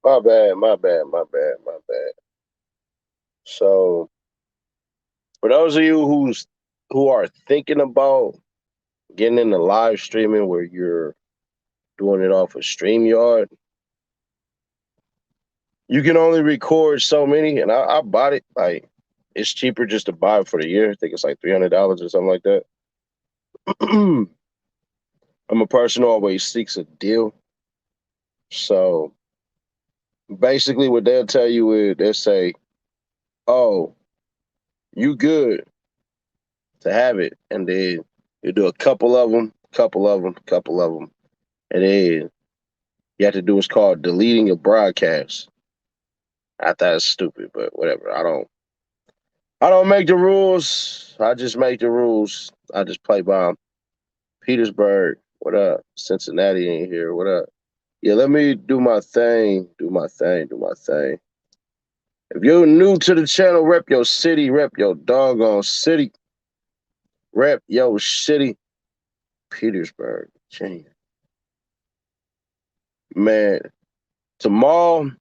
My bad, my bad, my bad, my bad. So for those of you who are thinking about getting into live streaming where you're doing it off of StreamYard, you can only record so many, and I bought it. Like it's cheaper just to buy it for the year. I think it's like $300 or something like that. I'm a person who always seeks a deal. So basically, what they'll tell you is they'll say, "Oh, you good to have it," and then you do a couple of them, couple of them, couple of them, and then you have to do what's called deleting your broadcast. I thought it's stupid, but whatever. I don't make the rules. I just make the rules. I just play by 'em. Petersburg, what up? Cincinnati ain't here. What up? Yeah, let me do my thing. Do my thing. Do my thing. If you're new to the channel, rep your city, rep your doggone city, rep your city. Petersburg. Gee. Man, tomorrow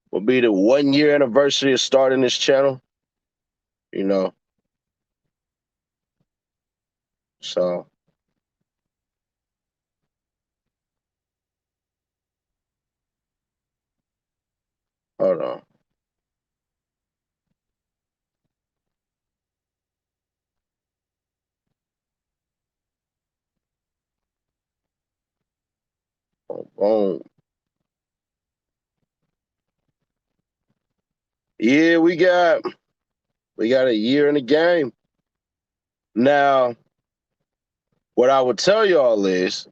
will be the 1 year anniversary of starting this channel. You know, so hold on. Boom, boom. Yeah, we got a year in the game. Now, what I would tell y'all is,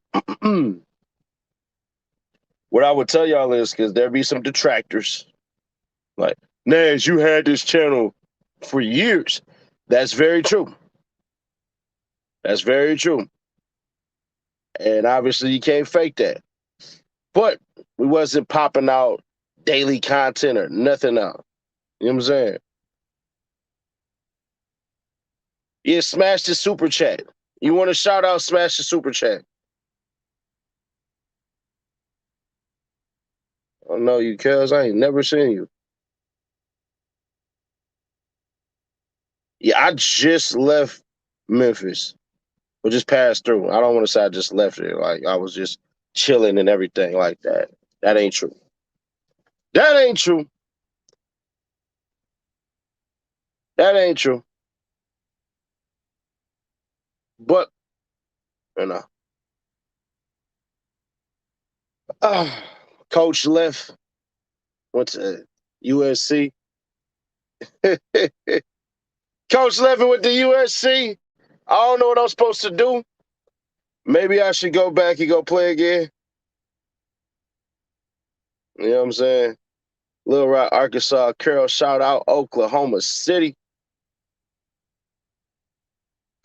what I would tell y'all is, because there be some detractors like, Naz, you had this channel for years. That's very true. That's very true. And obviously, you can't fake that. But we wasn't popping out daily content or nothing else. You know what I'm saying? Yeah, smash the super chat. You want to shout out, smash the super chat. I know you, cuz I ain't never seen you. Yeah, I just left Memphis. Or just passed through. I don't want to say I just left it. Like I was just chilling and everything like that. That ain't true. That ain't true. That ain't true. But you know, uh, coach left, went to USC. Coach left and went to USC. I don't know what I'm supposed to do. Maybe I should go back and go play again. You know what I'm saying? Little Rock, Arkansas. Carroll, shout out. Oklahoma City.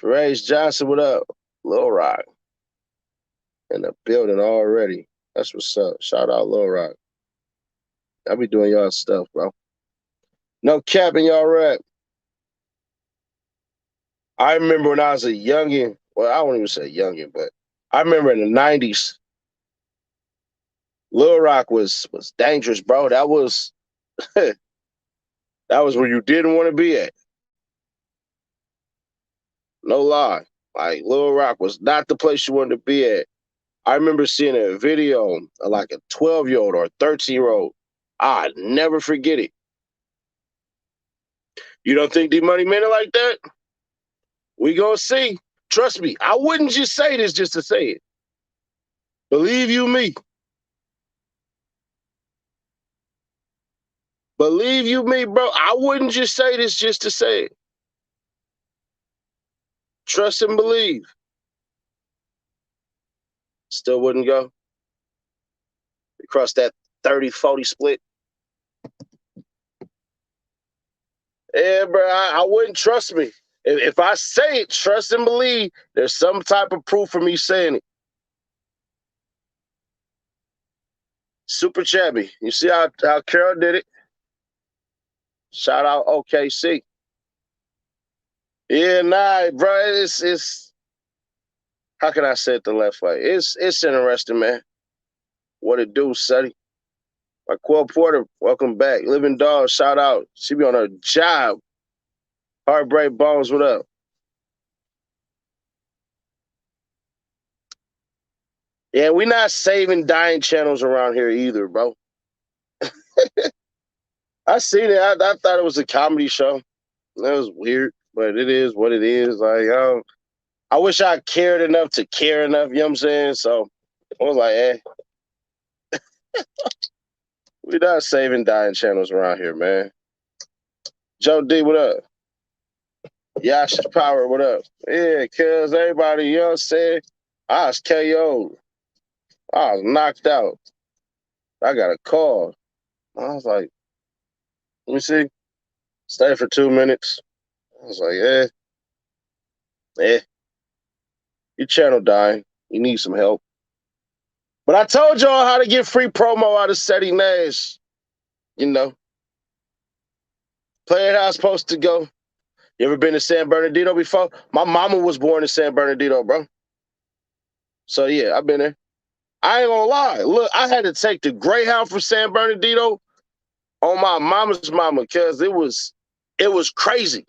Perez Johnson, what up? Little Rock in the building already. That's what's up. Shout out Little Rock. I be doing y'all stuff, bro. No capping y'all rap. I remember when I was a youngin'. Well, I won't even say youngin', but I remember in the '90s, Lil Rock was dangerous, bro. That was that was where you didn't want to be at. No lie. Like Lil Rock was not the place you wanted to be at. I remember seeing a video of like a 12-year-old or a 13-year-old. I never forget it. You don't think DMuney meant it like that? We gonna see. Trust me, I wouldn't just say this just to say it. Believe you me. Believe you me, bro. I wouldn't just say this just to say it. Trust and believe. Still wouldn't go. Across that 30-40 split. Yeah, bro, I wouldn't trust me. If I say it, trust and believe, there's some type of proof for me saying it. Super chabby. You see how Carol did it? Shout out OKC. Yeah, nah, bro. It's how can I say it the left way? It's interesting, man. What it do, Sonny? My Quill Porter, welcome back. Living Dog, shout out. She be on her job. Heartbreak Bones, what up? Yeah, we not saving dying channels around here either, bro. I seen it. I thought it was a comedy show. That was weird, but it is what it is. Like, I wish I cared enough to care enough, you know what I'm saying? So I was like, we not saving dying channels around here, man. Joe D, what up? Yasha's Power, what up? Yeah, cuz everybody, you know what I'm saying? I was KO'd. I was knocked out. I got a call. I was like, let me see. Stay for 2 minutes. I was like, your channel dying. You need some help. But I told y'all how to get free promo out of Seti Nash. You know, play it how it's supposed to go. You ever been to San Bernardino before? My mama was born in San Bernardino, bro. So yeah, I've been there. I ain't gonna lie. Look, I had to take the Greyhound from San Bernardino on my mama's mama because it was crazy.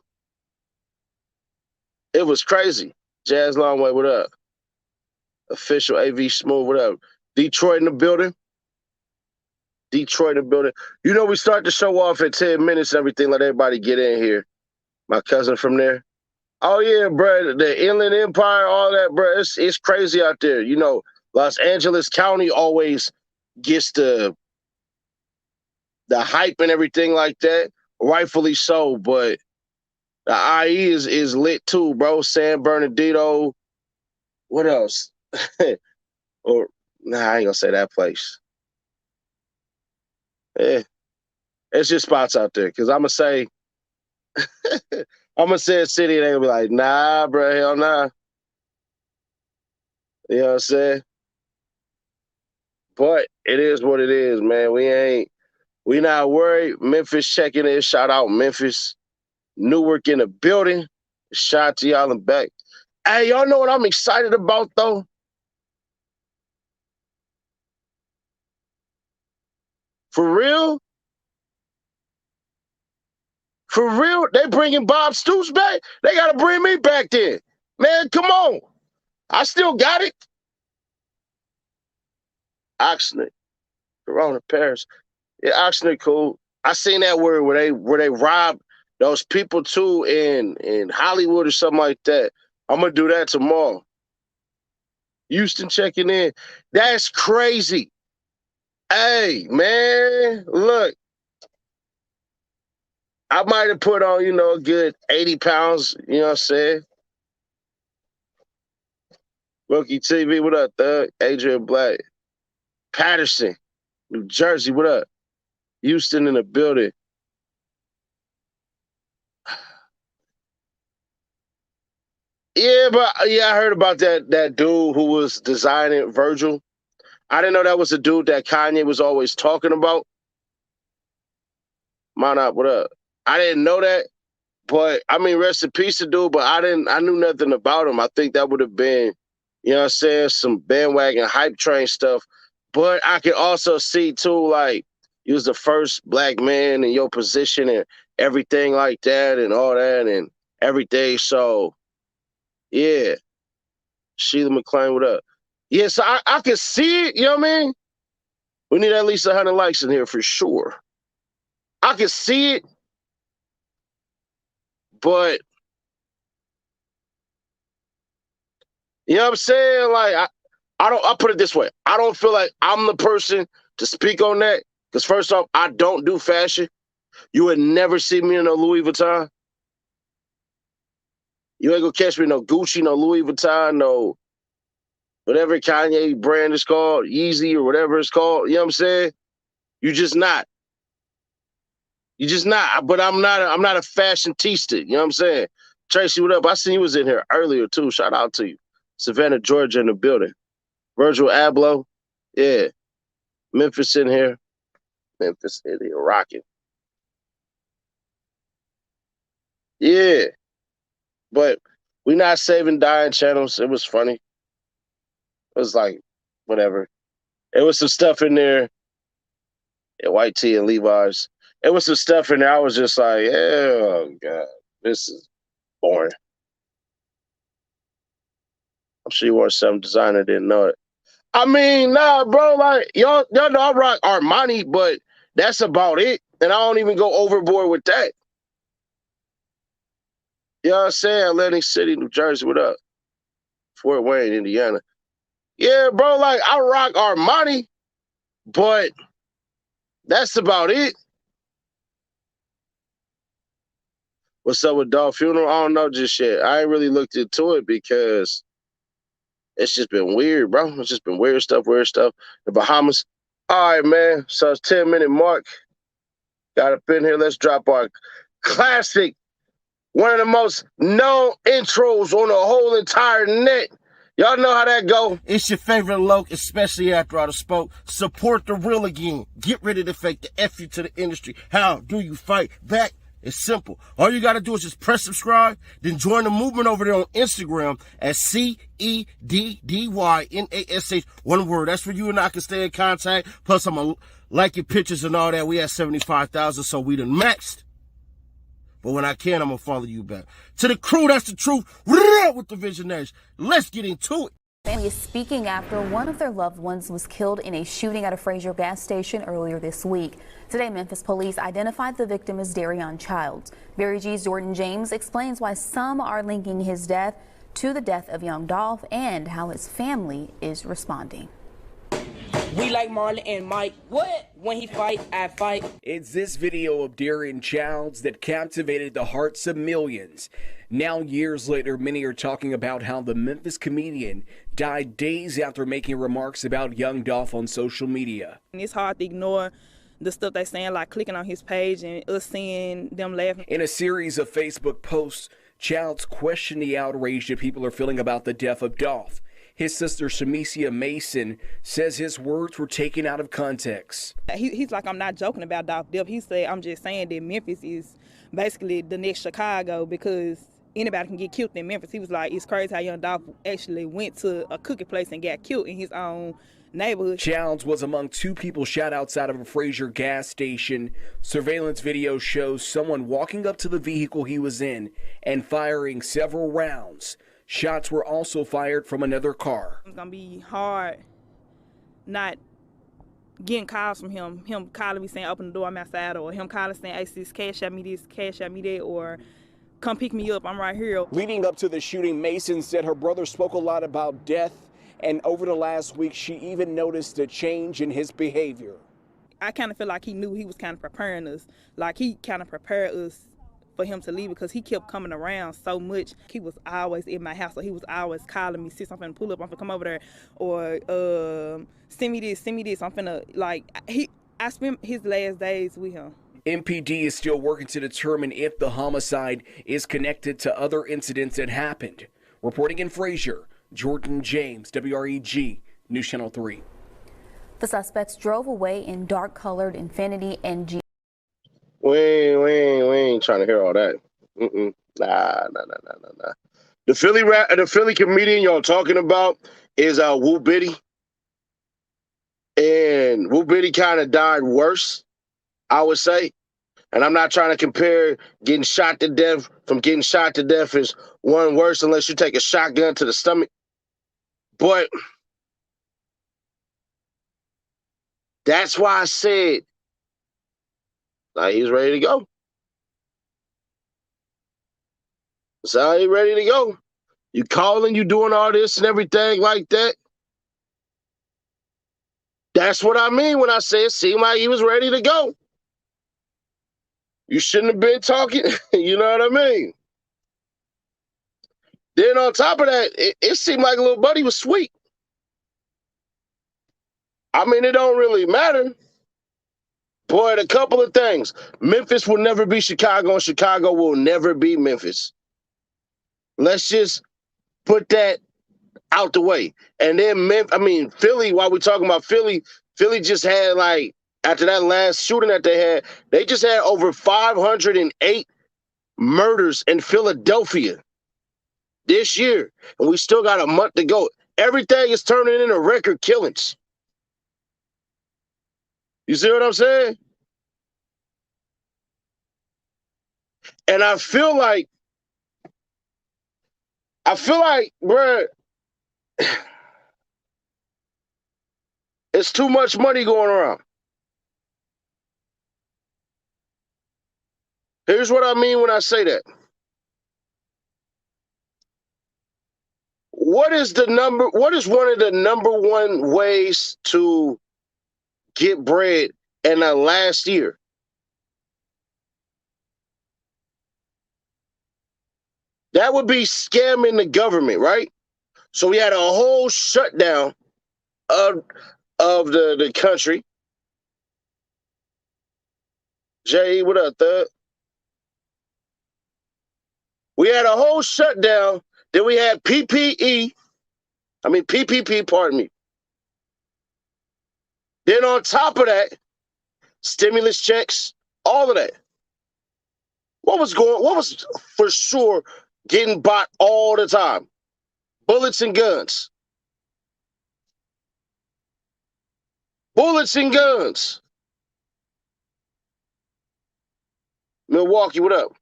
It was crazy. Jazz Longway, what up? Official AV Smooth, what up? Detroit in the building. Detroit in the building. You know, we start the show off at 10 minutes and everything. Let everybody get in here. My cousin from there. Oh, yeah, bro. The Inland Empire, all that, bro. It's crazy out there. You know, Los Angeles County always gets the hype and everything like that. Rightfully so, but the IE is lit too, bro. San Bernardino. What else? Or nah, I ain't gonna say that place. Yeah, it's just spots out there. Cause I'm gonna say a city and they gonna be like, nah, bro, hell nah. You know what I'm saying? But it is what it is, man. We not worried. Memphis checking in. Shout out Memphis. Newark in the building. Shout out to y'all in back. Hey, y'all know what I'm excited about though? For real? For real? They bringing Bob Stoops back? They gotta bring me back then. Man, come on. I still got it. Oxnard, Corona, Paris. Yeah, Oxnard cool. I seen that where they robbed those people too in Hollywood or something like that. I'm gonna do that tomorrow. Houston checking in. That's crazy. Hey, man, look, I might have put on, a good 80 pounds, you know what I'm saying? Rookie TV, what up, Thug? Adrian Black. Patterson, New Jersey, what up? Houston in the building. Yeah, but yeah, I heard about that dude who was designing Virgil. I didn't know that was a dude that Kanye was always talking about. Mount up, what up? I didn't know that, but I mean, rest in peace to dude. But I knew nothing about him. I think that would have been, you know what I'm saying, some bandwagon hype train stuff. But I could also see too, like, you was the first black man in your position and everything like that and all that and everything. So yeah, Sheila McClain, what up? Yeah, so I can see it, you know what I mean? We need at least 100 likes in here for sure. I can see it, but you know what I'm saying? Like I'll put it this way. I don't feel like I'm the person to speak on that. Because first off, I don't do fashion. You would never see me in a Louis Vuitton. You ain't gonna catch me in no Gucci, no Louis Vuitton, no whatever Kanye brand is called, Yeezy or whatever it's called. You know what I'm saying? You just not. You just not. But I'm not a fashionista. You know what I'm saying? Tracy, what up? I seen you was in here earlier too. Shout out to you. Savannah, Georgia in the building. Virgil Abloh. Yeah. Memphis in here. Memphis in here rocking. Yeah. But we not saving dying channels. It was funny. It was like, whatever. It was some stuff in there. Yeah, white tee and Levi's. It was some stuff in there. I was just like, oh god, this is boring. I'm sure you want some designer didn't know it. I mean, nah, bro. Like y'all know I rock Armani, but that's about it. And I don't even go overboard with that. You know what I'm saying? Atlantic City, New Jersey. What up? Fort Wayne, Indiana. Yeah, bro. Like I rock Armani, but that's about it. What's up with Dolph funeral? I don't know just yet. I ain't really looked into it because it's just been weird, bro. It's just been weird stuff, weird stuff. The Bahamas. All right, man. So it's 10-minute mark. Got up in here. Let's drop our classic, one of the most known intros on the whole entire net. Y'all know how that go. It's your favorite Loke, especially after I spoke. Support the real again. Get rid of the fake, the F you to the industry. How do you fight back? It's simple. All you got to do is just press subscribe, then join the movement over there on Instagram at CEDDYNASH. One word. That's where you and I can stay in contact. Plus, I'm going to like your pictures and all that. We had 75,000, so we done maxed. But when I can, I'm going to follow you back. To the crew, that's the truth. With the Visionaries. Let's get into it. Family is speaking after one of their loved ones was killed in a shooting at a Fraser gas station earlier this week. Today, Memphis police identified the victim as Darion Childs. Barry G's Jordan James explains why some are linking his death to the death of young Dolph and how his family is responding. We like Marlon and Mike. What? When he fight, I fight. It's this video of Darion Childs that captivated the hearts of millions. Now, years later, many are talking about how the Memphis comedian died days after making remarks about young Dolph on social media. And it's hard to ignore the stuff they're saying, like clicking on his page and us seeing them laughing. In a series of Facebook posts, Childs questioned the outrage that people are feeling about the death of Dolph. His sister, Shamicia Mason, says his words were taken out of context. He's like, I'm not joking about Dolph death. He said, I'm just saying that Memphis is basically the next Chicago because anybody can get killed in Memphis. He was like, it's crazy how young Dolph actually went to a cookie place and got killed in his own neighborhood. Childs was among two people shot outside of a Fraser gas station. Surveillance video shows someone walking up to the vehicle he was in and firing several rounds. Shots were also fired from another car. It's gonna be hard not getting calls from him calling me saying, open the door, I'm outside, or him calling saying, hey sis, cash at me this, cash at me that, or come pick me up, I'm right here. Leading up to the shooting, Mason said her brother spoke a lot about death, and over the last week, she even noticed a change in his behavior. I kind of feel like he knew he was kind of preparing us, like he kind of prepared us for him to leave because he kept coming around so much. He was always in my house, so he was always calling me, sis, I'm finna pull up, I'm finna come over there, or send me this, I'm finna, like, I spent his last days with him. MPD is still working to determine if the homicide is connected to other incidents that happened. Reporting in Fraser, Jordan James, WREG, News Channel 3. The suspects drove away in dark-colored Infiniti and Jeep. We ain't trying to hear all that. Nah. The Philly comedian y'all talking about is Woo Biddy. And Woo Biddy kind of died worse, I would say. And I'm not trying to compare getting shot to death from getting shot to death is one worse unless you take a shotgun to the stomach. But that's why I said, like, he's ready to go. So he's ready to go. You calling, you doing all this and everything like that. That's what I mean when I say it seemed like he was ready to go. You shouldn't have been talking. You know what I mean? Then on top of that, it seemed like little buddy was sweet. I mean, it don't really matter. But a couple of things. Memphis will never be Chicago, and Chicago will never be Memphis. Let's just put that out the way. And then, Philly, while we're talking about Philly just had, like, after that last shooting that they just had over 508 murders in Philadelphia this year. And we still got a month to go. Everything is turning into record killings. You see what I'm saying? And I feel like, bruh, it's too much money going around. Here's what I mean when I say that. What is one of the number one ways to get bread in the last year? That would be scamming the government, right? So we had a whole shutdown of the country. Jay, what up, thug? We had a whole shutdown. Then we had PPP, pardon me. Then on top of that, stimulus checks, all of that. What was for sure getting bought all the time? Bullets and guns. Bullets and guns. Milwaukee, what up?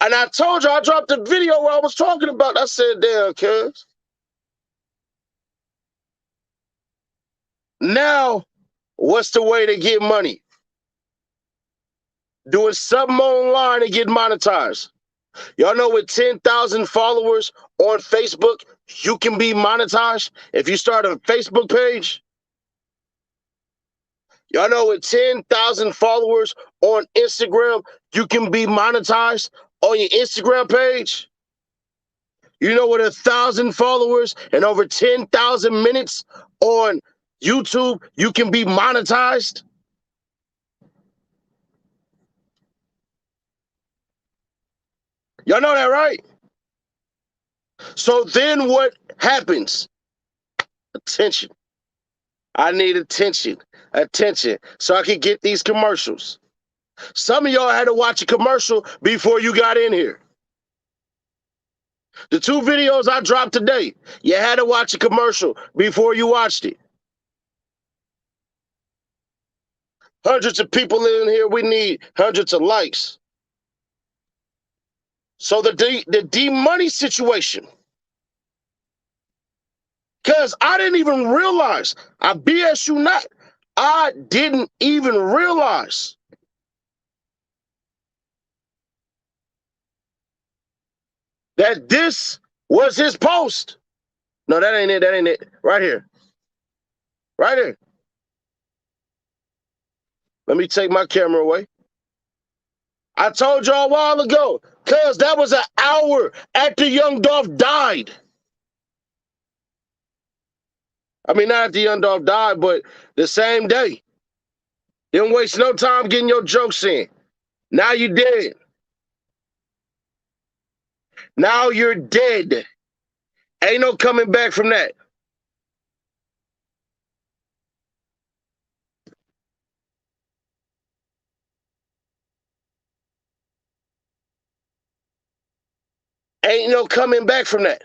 And I told you, I dropped a video where I was talking about, I said, damn, cuz. Now, what's the way to get money? Doing something online and get monetized. Y'all know with 10,000 followers on Facebook, you can be monetized if you start a Facebook page. Y'all know with 10,000 followers on Instagram, you can be monetized on your Instagram page. You know, with 1,000 followers and over 10,000 minutes on YouTube, you can be monetized. Y'all know that, right? So then what happens? Attention. I need attention. Attention. So I can get these commercials. Some of y'all had to watch a commercial before you got in here. The 2 videos I dropped today, you had to watch a commercial before you watched it. Hundreds of people in here, we need hundreds of likes. So the DMuney situation, because I didn't even realize, I BS you not, I didn't even realize that this was his post. No, that ain't it. Right here. Right here. Let me take my camera away. I told y'all a while ago, cuz that was an hour after young Dolph died. I mean, not after young Dolph died, but the same day. Didn't waste no time getting your jokes in. Now you dead. Now you're dead. Ain't no coming back from that. Ain't no coming back from that.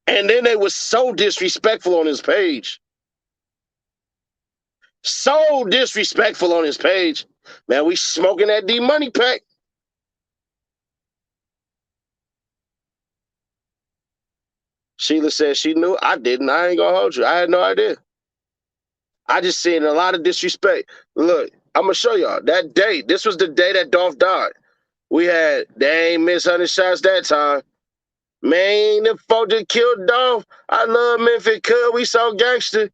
And then they was so disrespectful on his page. So disrespectful on his page. Man, we smoking that DMuney pack. Sheila said she knew. I didn't. I ain't gonna hold you. I had no idea. I just seen a lot of disrespect. Look, I'm gonna show y'all that day. This was the day that Dolph died. They ain't miss 100 shots that time. Man, the folk that killed Dolph. I love Memphis, cuz we so gangster.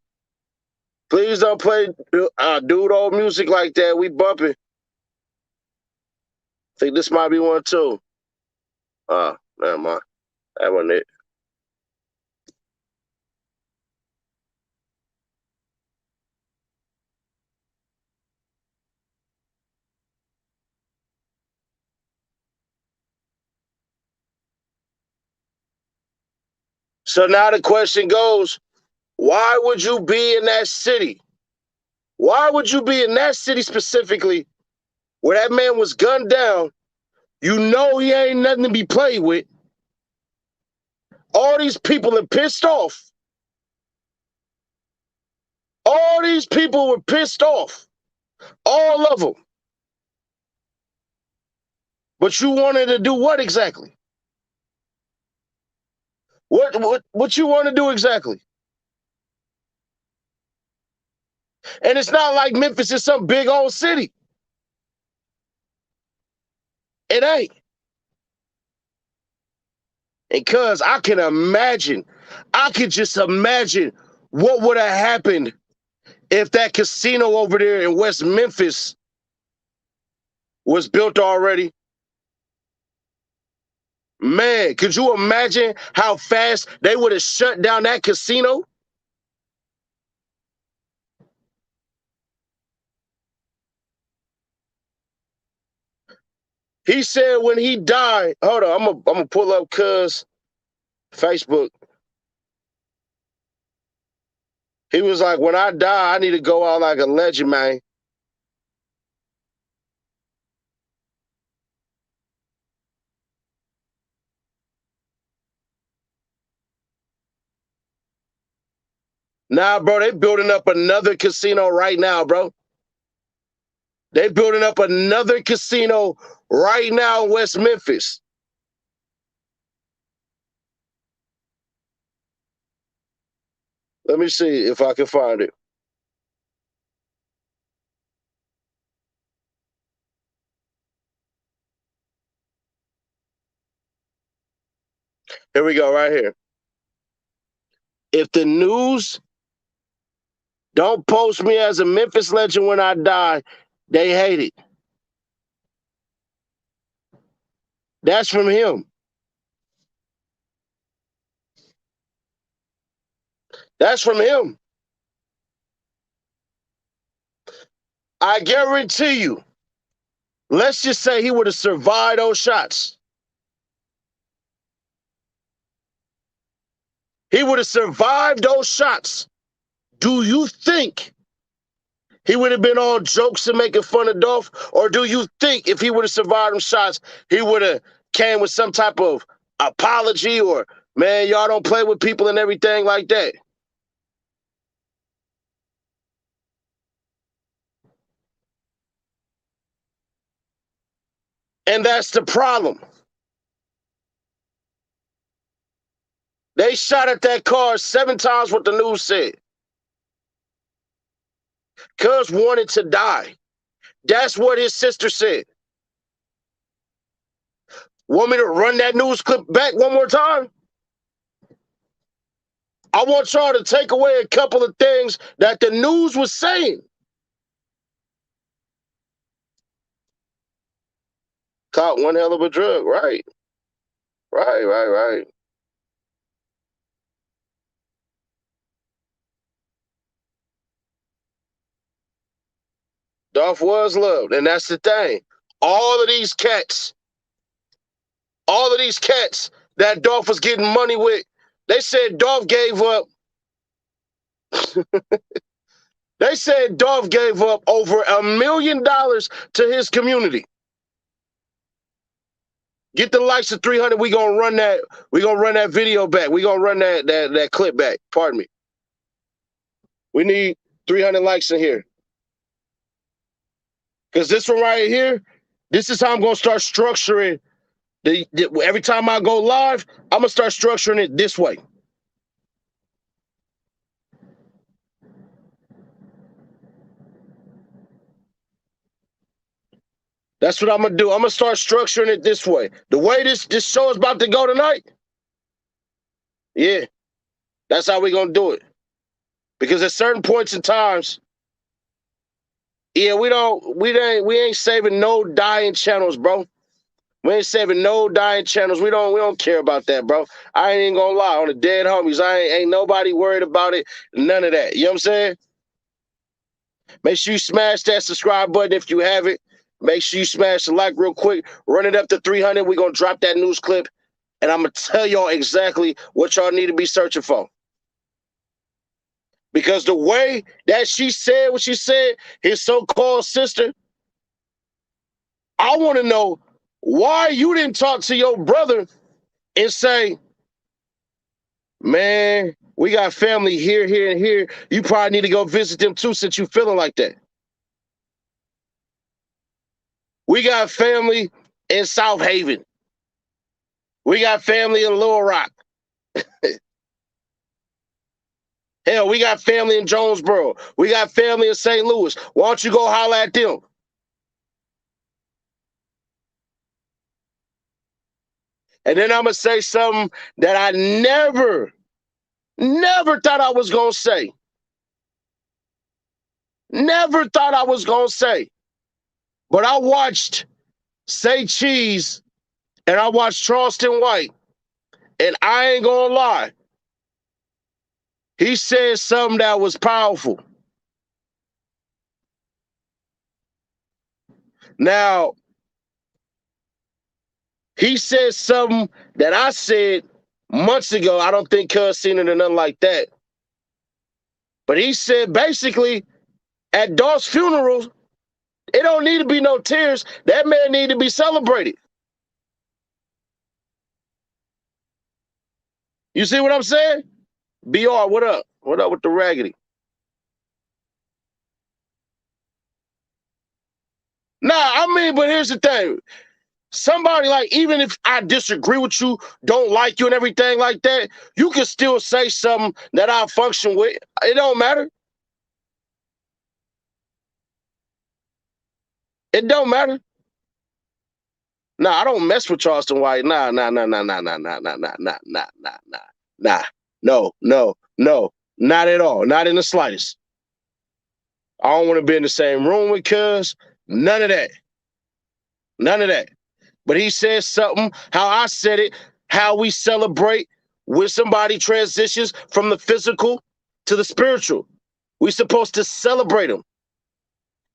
Please don't play dude old music like that. We bumping. Think this might be one too. Never mind. That wasn't it. So now the question goes, why would you be in that city? Why would you be in that city specifically where that man was gunned down? You know he ain't nothing to be played with. All these people are pissed off. All these These people were pissed off. All of them. But you wanted to do what exactly? What you want to do exactly? And it's not like Memphis is some big old city. It ain't. And cuz I can imagine, I could just imagine what would have happened if that casino over there in West Memphis was built already. Man, could you imagine how fast they would have shut down that casino? He said when he died, hold on, I'm gonna pull up cuz Facebook. He was like, when I die, I need to go out like a legend, man. Nah, bro, they building up another casino right now, bro. They building up another casino right now in West Memphis. Let me see if I can find it. Here we go, right here. If the news don't post me as a Memphis legend when I die, they hate it. That's from him. That's from him. I guarantee you, let's just say he would have survived those shots. He would have survived those shots. Do you think he would have been all jokes and making fun of Dolph? Or do you think if he would have survived them shots, he would have came with some type of apology or, man, y'all don't play with people and everything like that? And that's the problem. They shot at that car 7 times what the news said. Cuz wanted to die. That's what his sister said. Want me to run that news clip back one more time? I want y'all to take away a couple of things that the news was saying. Caught one hell of a drug, right? Right. Dolph was loved, and that's the thing. All of these cats that Dolph was getting money with, they said Dolph gave up. They said Dolph gave up over $1 million to his community. Get the likes of 300. We gonna run that. We gonna run that video back. We gonna run that clip back. Pardon me. We need 300 likes in here. Because this one right here, this is how I'm gonna start structuring. Every time I go live, I'm gonna start structuring it this way. That's what I'm gonna do. I'm gonna start structuring it this way. The way this show is about to go tonight, yeah, that's how we're gonna do it. Because at certain points in times, yeah, we ain't saving no dying channels, bro. We ain't saving no dying channels. We don't care about that, bro. I ain't gonna lie. On the dead homies, ain't nobody worried about it. None of that. You know what I'm saying? Make sure you smash that subscribe button if you haven't. Make sure you smash the like real quick. Run it up to 300. We're gonna drop that news clip, and I'm gonna tell y'all exactly what y'all need to be searching for. Because the way that she said what she said, his so-called sister, I want to know why you didn't talk to your brother and say, man, We got family here, here, and here. You probably need to go visit them too since you feeling like that. We got family in South Haven. We got family in Little Rock. Hell, we got family in Jonesboro. We got family in St. Louis. Why don't you go holler at them? And then I'm going to say something that I never thought I was going to say. Never thought I was going to say. But I watched Say Cheese and I watched Charleston White. And I ain't going to lie. He said something that was powerful. Now, he said something that I said months ago. I don't think Cuz seen it or nothing like that. But he said basically at Dolph's funeral, it don't need to be no tears. That man need to be celebrated. You see what I'm saying? BR, what up? What up with the raggedy? Nah, I mean, but here's the thing. Somebody, like, even if I disagree with you, don't like you and everything like that, you can still say something that I function with. It don't matter. It don't matter. Nah, I don't mess with Charleston White. Nah. No, not at all. Not in the slightest. I don't want to be in the same room with Cuz. None of that. None of that. But he said something, how I said it, how we celebrate when somebody transitions from the physical to the spiritual. We're supposed to celebrate them.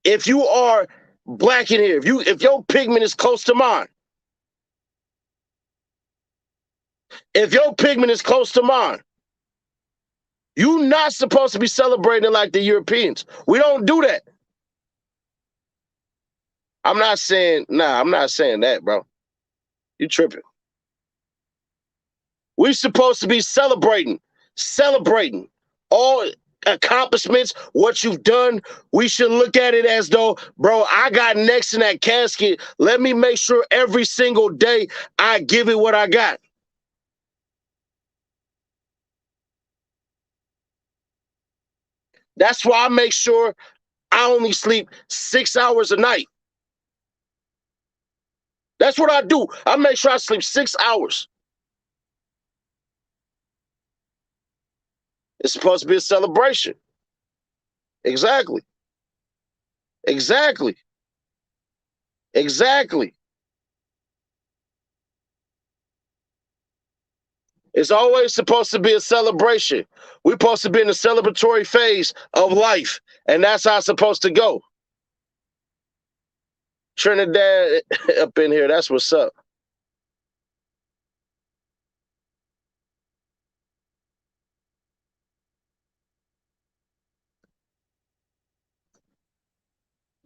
If you are black in here, if your pigment is close to mine, you're not supposed to be celebrating like the Europeans. We don't do that. I'm not saying that, bro. You tripping. We're supposed to be celebrating all accomplishments, what you've done. We should look at it as though, bro, I got next in that casket. Let me make sure every single day I give it what I got. That's why I make sure I only sleep 6 hours a night. That's what I do. I make sure I sleep 6 hours. It's supposed to be a celebration. Exactly. It's always supposed to be a celebration. We're supposed to be in the celebratory phase of life, and that's how it's supposed to go. Trinidad up in here, that's what's up.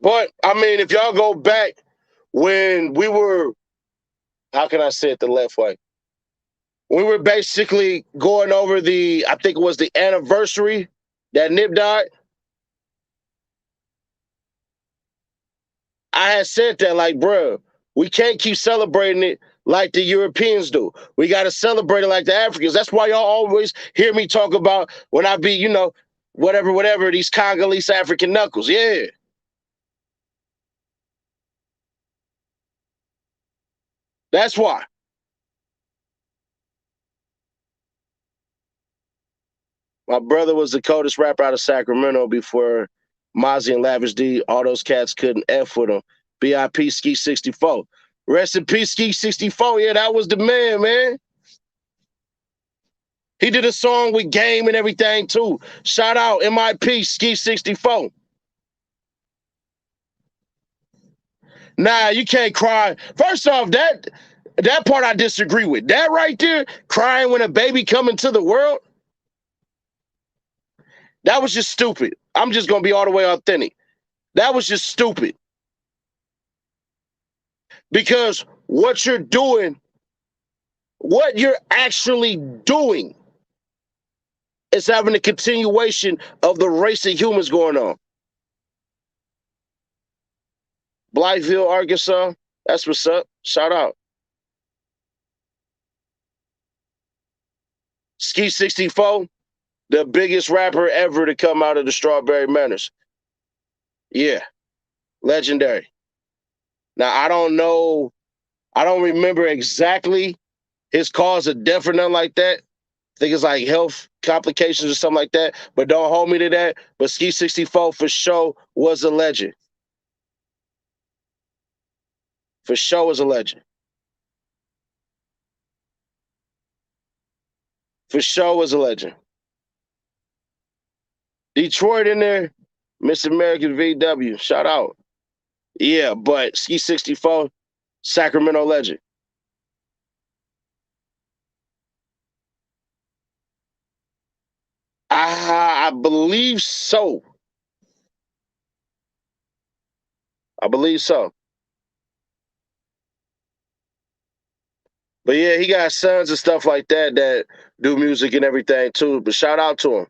But, I mean, if y'all go back when we were, how can I say it the left way? We were basically going over I think it was the anniversary that Nip died. I had said that, like, bro, we can't keep celebrating it like the Europeans do. We got to celebrate it like the Africans. That's why y'all always hear me talk about when I be, whatever, these Congolese African knuckles. Yeah. That's why. My brother was the coldest rapper out of Sacramento before Mozzie and Lavish D. All those cats couldn't F with him. BIP Ski 64. Rest in peace, Ski 64. Yeah, that was the man. He did a song with Game and everything, too. Shout out MIP Ski 64. Nah, you can't cry. First off, that part I disagree with. That right there, crying when a baby come into the world, that was just stupid. I'm just going to be all the way authentic. That was just stupid. Because what you're doing, what you're actually doing It's having a continuation of the race of humans going on. Blytheville, Arkansas. That's what's up. Shout out. Ski 64, the biggest rapper ever to come out of the Strawberry Manors. Yeah, legendary. Now, I don't remember exactly his cause of death or nothing like that. I think it's like health complications or something like that, but don't hold me to that. But Ski 64 for sure was a legend. For sure was a legend. For sure was a legend. Detroit in there, Miss American VW, shout out. Yeah, but Ski 64, Sacramento legend. I believe so. I believe so. But yeah, he got sons and stuff like that that do music and everything too. But shout out to him.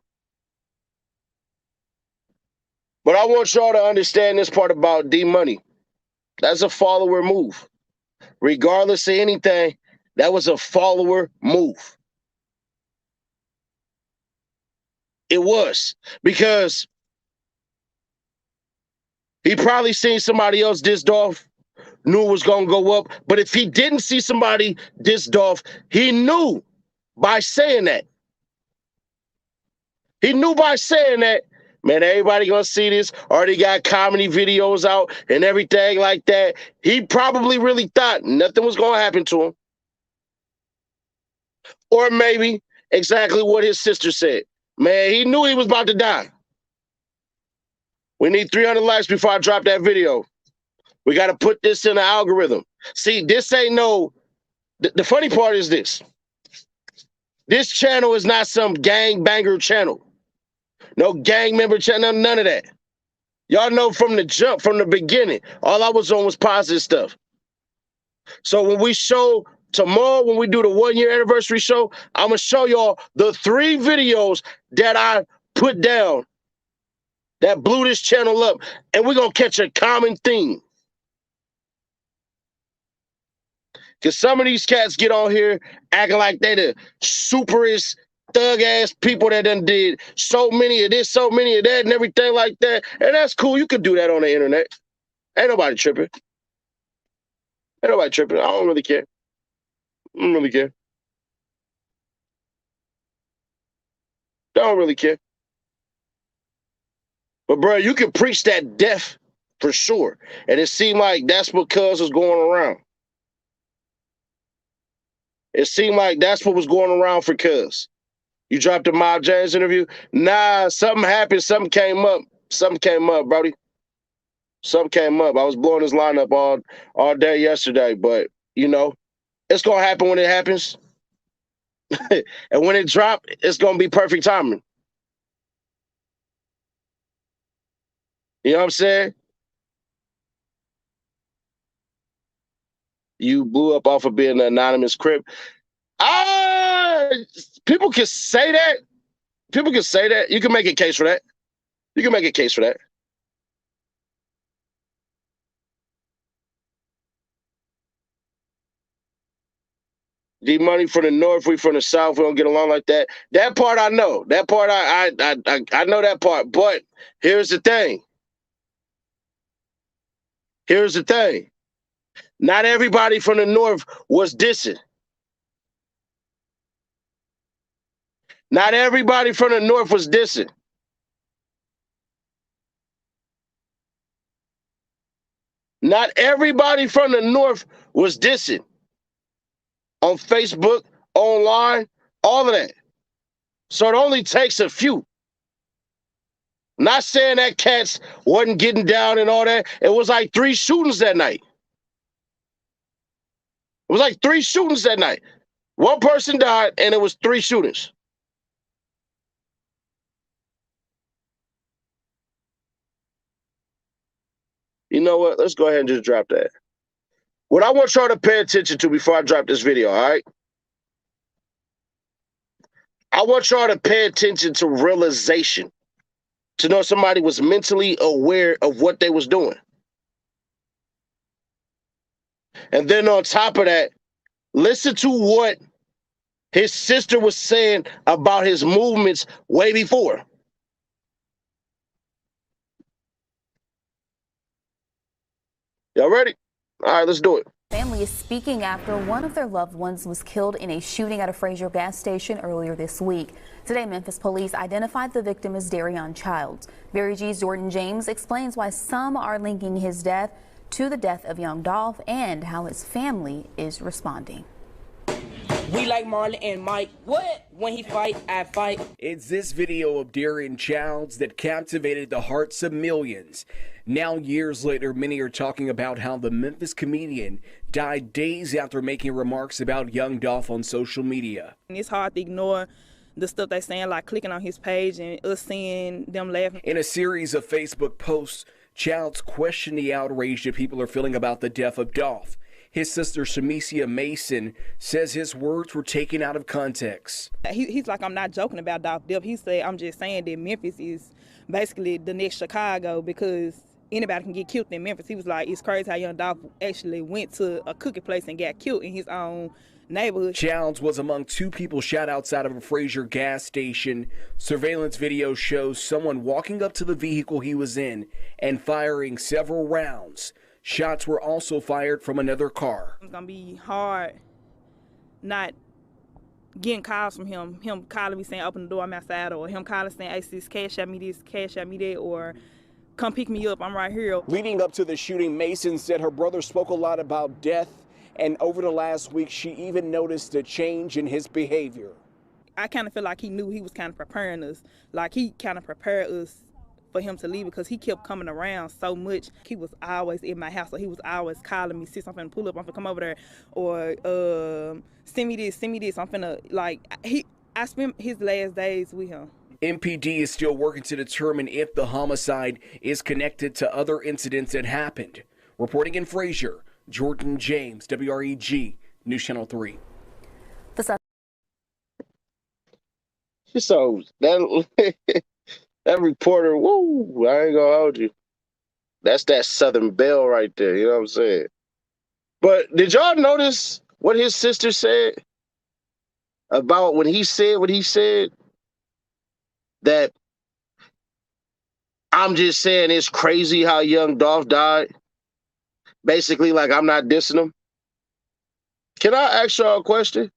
But I want y'all to understand this part about DMuney. That's a follower move. Regardless of anything, that was a follower move. It was. Because he probably seen somebody else diss Dolph, knew it was going to go up. But if he didn't see somebody diss Dolph, he knew by saying that. He knew by saying that, man, everybody going to see this. Already got comedy videos out and everything like that. He probably really thought nothing was going to happen to him. Or maybe exactly what his sister said. Man, he knew he was about to die. We need 300 likes before I drop that video. We got to put this in the algorithm. See, this ain't no... The funny part is this. This channel is not some gang banger channel. No gang member channel, none of that. Y'all know from the jump, from the beginning, all I was on was positive stuff. So when we show tomorrow, when we do the 1-year anniversary show, I'm going to show y'all the 3 videos that I put down that blew this channel up, and we're going to catch a common theme. Because some of these cats get on here acting like they the superest thug-ass people that done did so many of this, so many of that, and everything like that. And that's cool. You can do that on the internet. Ain't nobody tripping. Ain't nobody tripping. I don't really care. I don't really care. Don't really care. But, bro, you can preach that death for sure. And it seemed like that's what cuz was going around. It seemed like that's what was going around for cuz. You dropped the Miles James interview? Nah, something happened. Something came up. Something came up, brody. Something came up. I was blowing his lineup all day yesterday, but, you know, it's going to happen when it happens. And when it dropped, it's going to be perfect timing. You know what I'm saying? You blew up off of being an anonymous Crip. People can say that. People can say that. You can make a case for that. You can make a case for that. DMuney from the north, we from the south. We don't get along like that. That part I know. That part I know that part. But here's the thing. Here's the thing. Not everybody from the north was dissing. Not everybody from the north was dissing. Not everybody from the north was dissing. On Facebook, online, all of that. So it only takes a few. Not saying that cats wasn't getting down and all that. It was like 3 shootings that night. It was like 3 shootings that night. 1 person died, and it was 3 shootings. You know what? Let's go ahead and just drop that. What I want y'all to pay attention to before I drop this video, all right? I want y'all to pay attention to realization, to know somebody was mentally aware of what they was doing. And then on top of that, listen to what his sister was saying about his movements way before. Y'all ready? All right, let's do it. Family is speaking after one of their loved ones was killed in a shooting at a Fraser gas station earlier this week. Today, Memphis police identified the victim as Darion Childs. Barry G's Jordan James explains why some are linking his death to the death of young Dolph and how his family is responding. We like Marlon and Mike. What? When he fight, I fight. It's this video of Darion Childs that captivated the hearts of millions. Now, years later, many are talking about how the Memphis comedian died days after making remarks about young Dolph on social media. And it's hard to ignore the stuff they're saying, like clicking on his page and us seeing them laughing. In a series of Facebook posts, Childs questioned the outrage that people are feeling about the death of Dolph. His sister, Shamicia Mason, says his words were taken out of context. He's like, I'm not joking about Dolph death. He said, I'm just saying that Memphis is basically the next Chicago because anybody can get killed in Memphis. He was like, it's crazy how young Dolph actually went to a cookie place and got killed in his own neighborhood. Childs was among two people shot outside of a Fraser gas station. Surveillance video shows someone walking up to the vehicle he was in and firing several rounds. Shots were also fired from another car. It's gonna be hard not getting calls from him calling me saying, open the door, I'm outside, or him calling saying, hey sis, cash out me this, cash out me that, or come pick me up, I'm right here. Leading up to the shooting, Mason said her brother spoke a lot about death, and over the last week, she even noticed a change in his behavior. I kind of feel like he knew he was kind of preparing us, like he kind of prepared us for him to leave because he kept coming around so much. He was always in my house, so he was always calling me, sis, I'm finna pull up, I'm finna come over there, or send me this, I'm finna, like, I spent his last days with him. MPD is still working to determine if the homicide is connected to other incidents that happened. Reporting in Fraser, Jordan James, WREG, News Channel 3. So that that reporter, woo, I ain't gonna hold you. That's that Southern Belle right there, you know what I'm saying? But did y'all notice what his sister said about when he said what he said? That I'm just saying it's crazy how young Dolph died. Basically, like, I'm not dissing him. Can I ask y'all a question?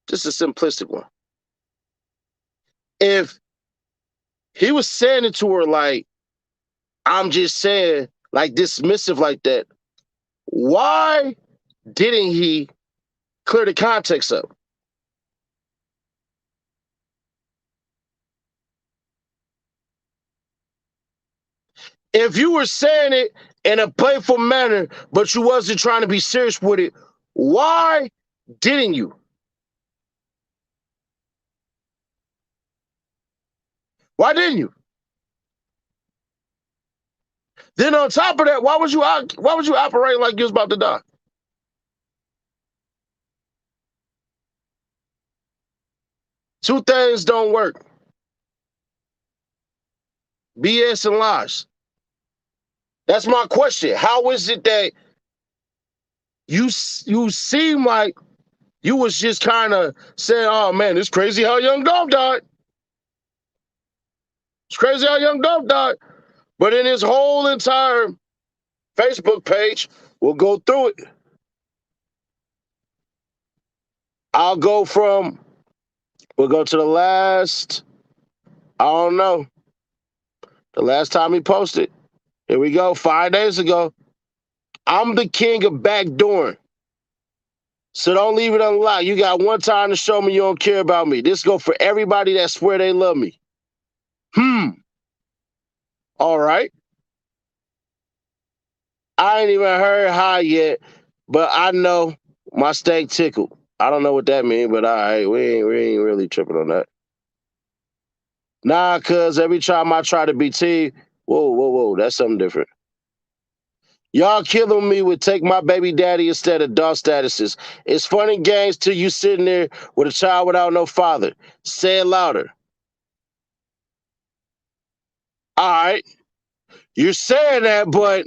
Just a simplistic one. If he was saying it to her like, I'm just saying, like, dismissive like that, why didn't he clear the context up? If you were saying it in a playful manner, but you wasn't trying to be serious with it, why didn't you? Why didn't you? Then on top of that, why would you operate like you was about to die? Two things don't work: BS and lies. That's my question. How is it that you seem like you was just kind of saying, oh man, it's crazy how young Dolph died. It's crazy how young Dolph died. But in his whole entire Facebook page, we'll go through it. We'll go to the last, I don't know, the last time he posted. Here we go, 5 days ago. I'm the king of backdooring. So don't leave it unlocked. You got one time to show me you don't care about me. This go for everybody that swear they love me. All right. I ain't even heard hi yet, but I know my steak tickled. I don't know what that means, but all right, we ain't really tripping on that. Nah, cuz every time I try to be T, whoa, that's something different. Y'all killing me with take my baby daddy instead of dog statuses. It's fun and games till you sitting there with a child without no father. Say it louder. All right, you're saying that, but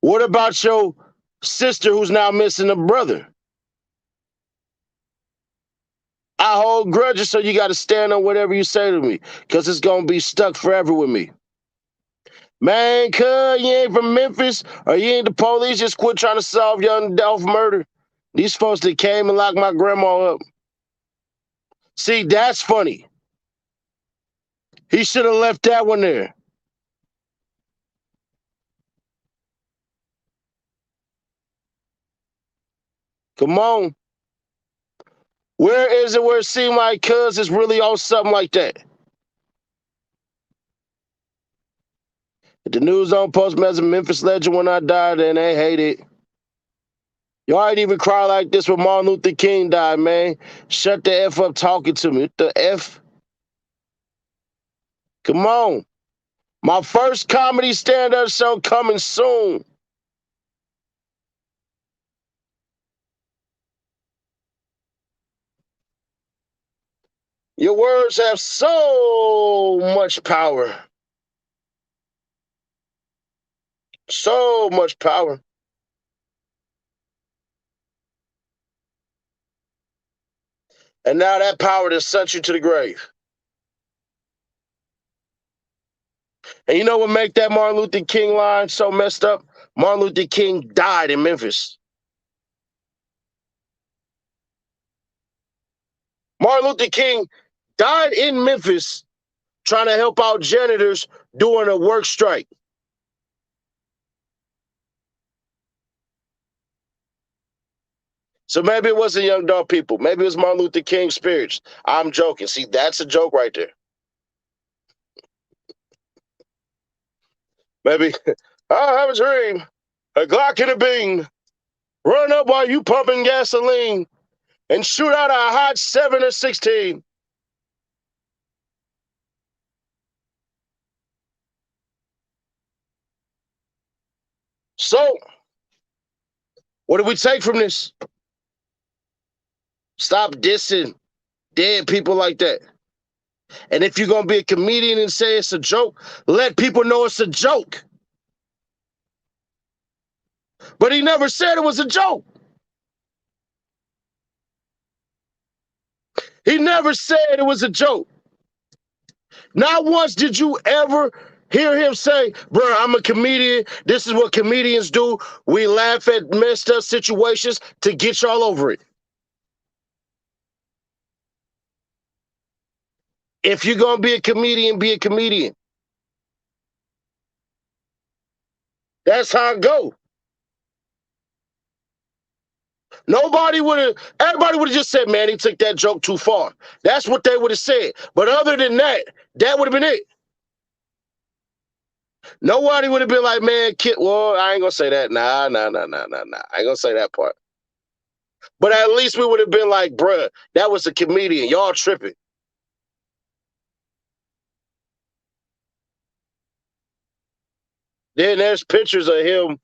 what about your sister who's now missing a brother? I hold grudges, so you got to stand on whatever you say to me, because it's going to be stuck forever with me. Man, cuz, you ain't from Memphis, or you ain't the police, just quit trying to solve young Dolph murder. These folks that came and locked my grandma up. See, that's funny. He should have left that one there. Come on. Where is it where it seemed like cuz is really on something like that? If the news don't post me as a Memphis legend when I die, then they hate it. Y'all ain't even cry like this when Martin Luther King died, man. Shut the F up talking to me. What the F? Come on. My first comedy stand-up show coming soon. Your words have so much power. So much power. And now that power has sent you to the grave. And you know what make that Martin Luther King line so messed up? Martin Luther King died in Memphis. Martin Luther King died in Memphis trying to help out janitors during a work strike. So maybe it wasn't young dog people. Maybe it was Martin Luther King spirits. I'm joking. See, that's a joke right there. Maybe I have a dream, a Glock and a bean, run up while you pumping gasoline, and shoot out a hot 7 or 16. So, what do we take from this? Stop dissing dead people like that. And if you're going to be a comedian and say it's a joke, let people know it's a joke. But he never said it was a joke. He never said it was a joke. Not once did you ever hear him say, bro, I'm a comedian. This is what comedians do. We laugh at messed up situations to get y'all over it. If you're going to be a comedian, be a comedian. That's how it go. Everybody would have just said, man, he took that joke too far. That's what they would have said. But other than that, that would have been it. Nobody would have been like, man, well, I ain't going to say that. Nah. I ain't going to say that part. But at least we would have been like, bruh, that was a comedian. Y'all tripping. Then there's pictures of him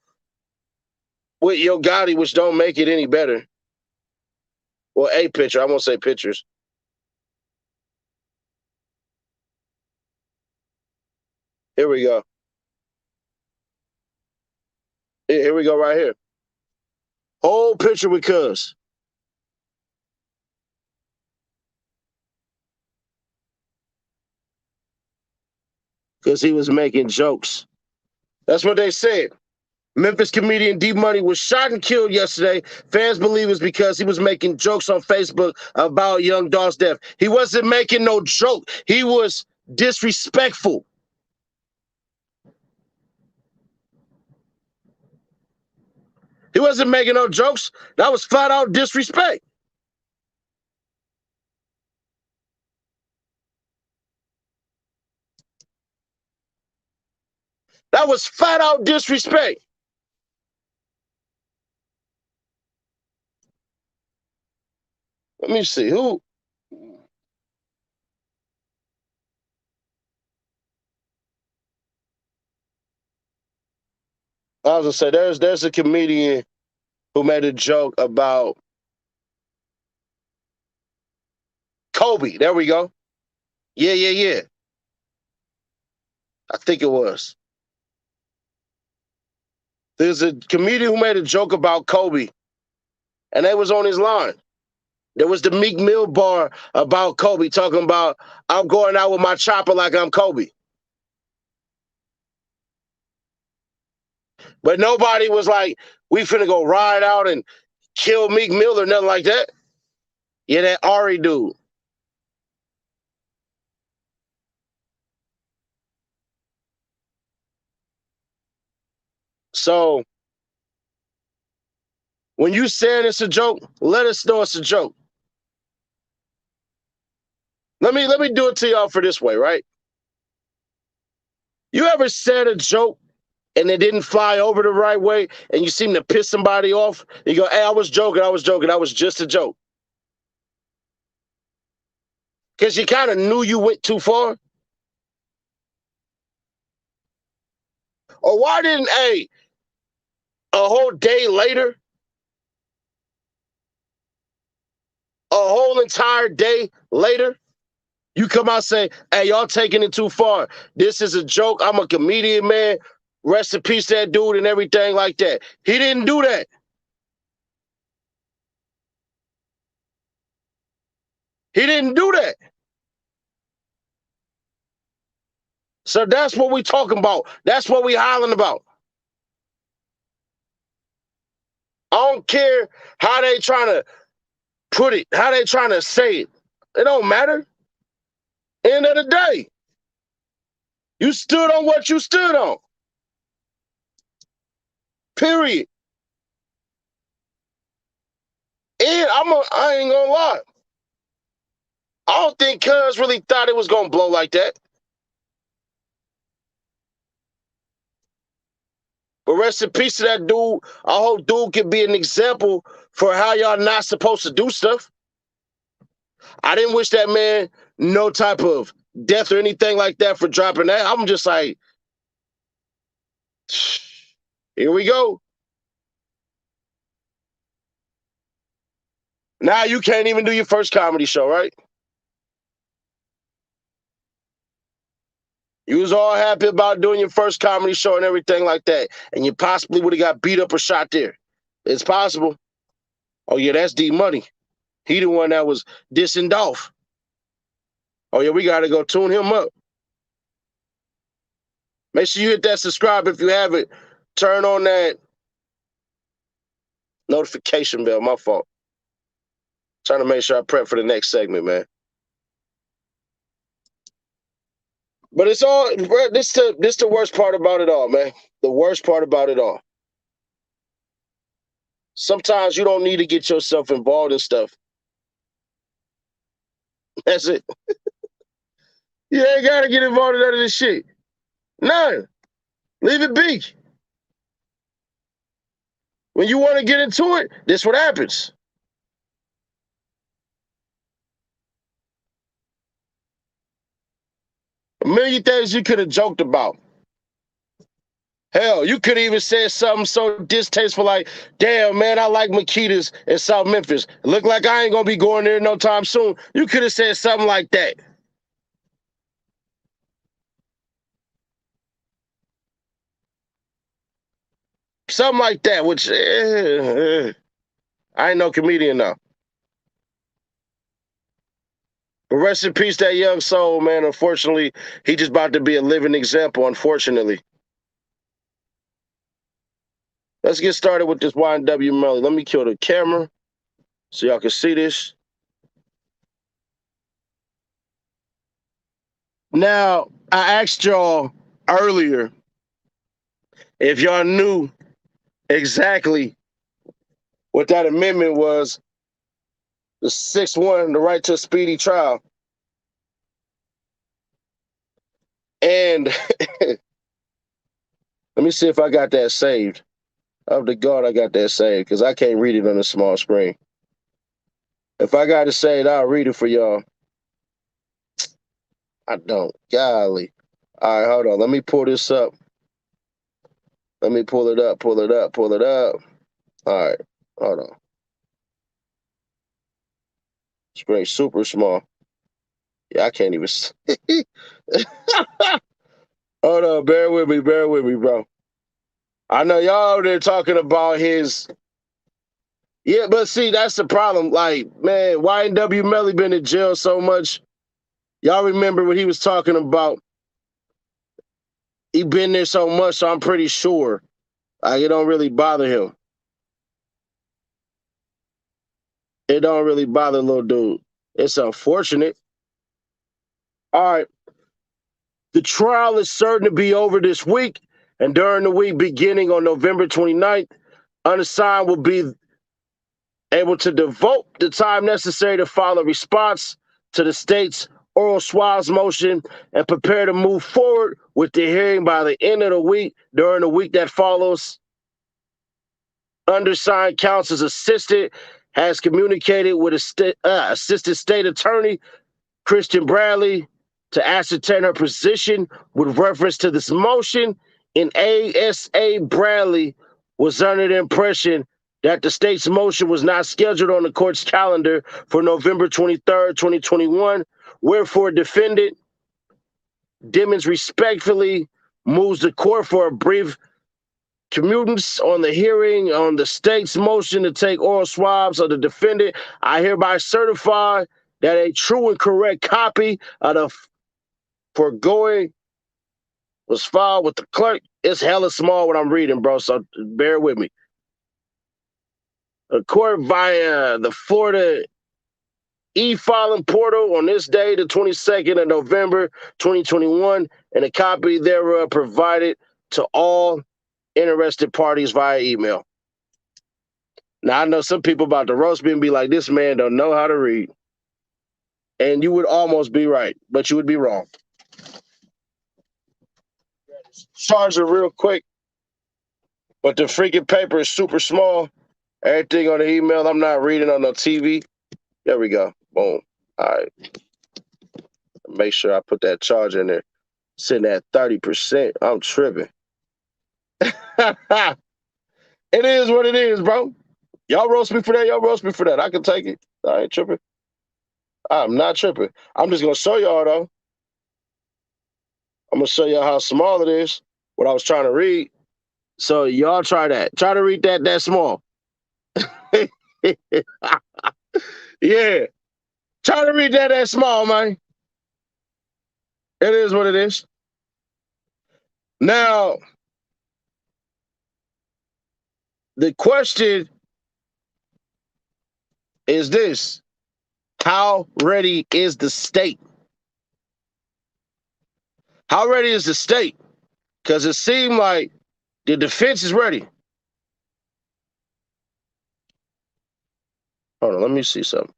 with Yo Gotti, which don't make it any better. Well, a picture. I won't say pictures. Here we go. Here we go right here. Whole picture with Cuz. Because he was making jokes. That's what they said. Memphis comedian DMuney was shot and killed yesterday. Fans believe it's because he was making jokes on Facebook about young Dolph's death. He wasn't making no joke. He was disrespectful. He wasn't making no jokes. That was flat out disrespect. That was flat out disrespect. Let me see who. I was gonna say there's a comedian who made a joke about Kobe. There we go. Yeah. I think it was. There's a comedian who made a joke about Kobe, and they was on his line. There was the Meek Mill bar about Kobe talking about, I'm going out with my chopper like I'm Kobe. But nobody was like, we finna go ride out and kill Meek Mill or nothing like that. Yeah, that Ari dude. So when you saying it's a joke, let us know it's a joke. Let me do it to y'all for this way, right? You ever said a joke and it didn't fly over the right way and you seem to piss somebody off? You go, hey, I was joking. I was just a joke. Because you kind of knew you went too far? Or why didn't, a whole day later, a whole entire day later, you come out and say, hey, y'all taking it too far. This is a joke. I'm a comedian, man. Rest in peace, that dude, and everything like that. He didn't do that. He didn't do that. So that's what we talking about. That's what we hollering about. I don't care how they trying to put it, how they trying to say it. It don't matter. End of the day, you stood on what you stood on. Period. And I ain't gonna lie. I don't think Cuz really thought it was gonna blow like that. But rest in peace to that dude. I hope dude can be an example for how y'all not supposed to do stuff. I didn't wish that man no type of death or anything like that for dropping that. I'm just like, here we go. Now you can't even do your first comedy show, right? You was all happy about doing your first comedy show and everything like that, and you possibly would have got beat up or shot there. It's possible. Oh yeah, that's DMuney. He the one that was dissing Dolph. Oh yeah, we gotta go tune him up. Make sure you hit that subscribe if you haven't. Turn on that notification bell. My fault. Trying to make sure I prep for the next segment, man. But it's all this the worst part about it all, man. The worst part about it all. Sometimes you don't need to get yourself involved in stuff. That's it. You ain't gotta get involved in none of this shit. None. Leave it be. When you want to get into it, this what happens. A million things you could have joked about. Hell, you could even said something so distasteful like, damn, man, I like Makitas in South Memphis. Look like I ain't going to be going there no time soon. You could have said something like that. Something like that, which I ain't no comedian now. But rest in peace, that young soul, man. Unfortunately, he just about to be a living example, unfortunately. Let's get started with this YNW Melly. Let me kill the camera so y'all can see this. Now, I asked y'all earlier if y'all knew exactly what that amendment was, the 6-1, the right to a speedy trial. And let me see if I got that saved. Up to God, I got that saved because I can't read it on a small screen. If I got it saved, I'll read it for y'all. I don't. Golly. All right, hold on. Let me pull this up. Let me pull it up. Pull it up. Pull it up. All right. Hold on. Screen super small. Yeah, I can't even see. Hold on. Bear with me. Bear with me, bro. I know y'all over there talking about his. Yeah, but see, that's the problem. Like, man, YNW Melly been in jail so much. Y'all remember what he was talking about? He been there so much, so I'm pretty sure. Like, it don't really bother him. It don't really bother little dude. It's unfortunate. All right. The trial is certain to be over this week, and during the week beginning on November 29th, Unassigned will be able to devote the time necessary to file a response to the state's oral swabs motion and prepare to move forward with the hearing by the end of the week. During the week that follows, Undersigned counsel's assistant has communicated with assistant state attorney Christian Bradley to ascertain her position with reference to this motion. In ASA, Bradley was under the impression that the state's motion was not scheduled on the court's calendar for November 23rd, 2021, wherefore defendant DMuney respectfully moves the court for a brief commutance on the hearing on the state's motion to take oral swabs of the defendant. I hereby certify that a true and correct copy of the foregoing was filed with the clerk. It's hella small what I'm reading, bro, so bear with me. A court via the Florida e-filing portal on this day, the 22nd of November, 2021, and a copy thereof provided to all interested parties via email. Now, I know some people about to roast me and be like, this man don't know how to read. And you would almost be right, but you would be wrong. Charger real quick, but the freaking paper is super small. Everything on the email, I'm not reading on no TV. There we go. Boom. All right. Make sure I put that charger in there. Sitting at 30%. I'm tripping. It is what it is, bro. Y'all roast me for that. Y'all roast me for that. I can take it. I ain't tripping. I'm not tripping. I'm just going to show y'all, though. I'm going to show y'all how small it is, what I was trying to read. So y'all try that. Try to read that small. Yeah. Try to read that small, man. It is what it is. Now, the question is this. How ready is the state? How ready is the state? Because it seemed like the defense is ready. Hold on, let me see something.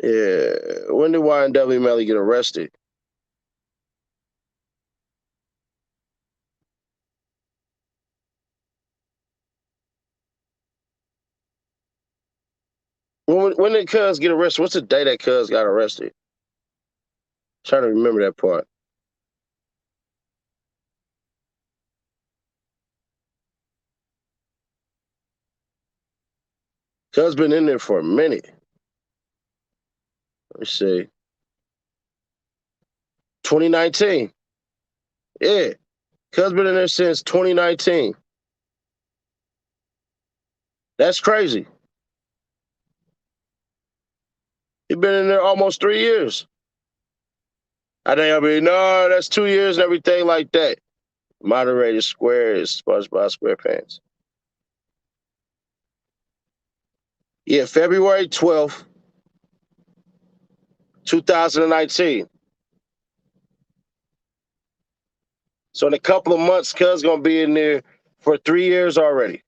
Yeah, when did YNW Melly get arrested? When did Cuz get arrested? What's the day that Cuz got arrested? Trying to remember that part. Cuz been in there for a minute. Let me see. 2019. Yeah. Cuz been in there since 2019. That's crazy. He been in there almost 3 years. I think I'll be, no, that's 2 years and everything like that. Moderated Square is SpongeBob SquarePants. Yeah, February 12th, 2019. So in a couple of months, Cuz gonna be in there for 3 years already.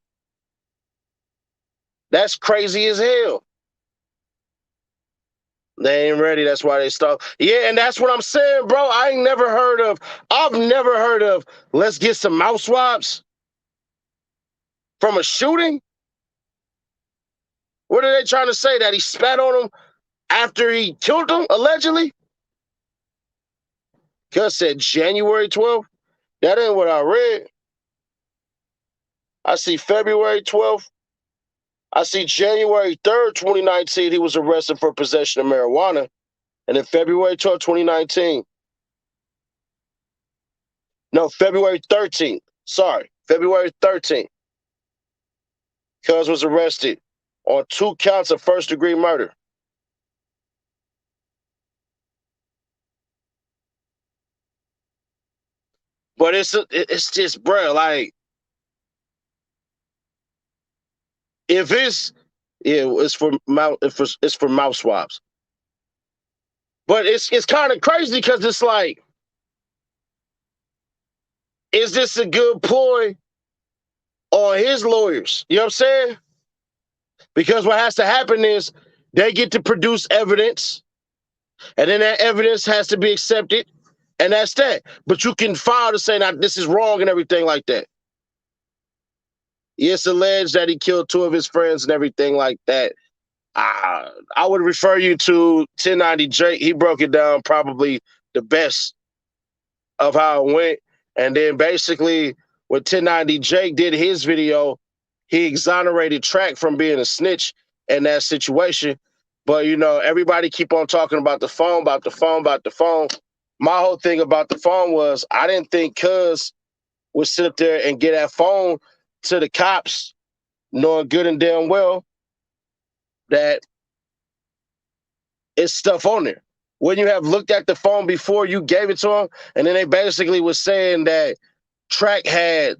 That's crazy as hell. They ain't ready. That's why they stop. Yeah, and that's what I'm saying, bro. I've never heard of, let's get some mouth swabs from a shooting. What are they trying to say? That he spat on him after he killed him, allegedly? Cuz said January 12th. That ain't what I read. I see February 12th. I see January 3rd, 2019, he was arrested for possession of marijuana. And then February 12th, 2019. No, February 13th. Sorry, February 13th. Cuz was arrested on 2 counts of first-degree murder. But it's just, bro, like, if it's for mouth swabs. But it's kind of crazy because it's like, is this a good ploy on his lawyers? You know what I'm saying? Because what has to happen is they get to produce evidence, and then that evidence has to be accepted, and that's that. But you can file to say, now, this is wrong and everything like that. It's alleged that he killed 2 of his friends and everything like that. I would refer you to 1090 Jake. He broke it down probably the best of how it went. And then basically when 1090 Jake did his video, he exonerated Track from being a snitch in that situation. But, you know, everybody keep on talking about the phone, about the phone, about the phone. My whole thing about the phone was I didn't think Cuz would sit up there and get that phone to the cops, knowing good and damn well that it's stuff on there. When you have looked at the phone before you gave it to him, and then they basically was saying that Track had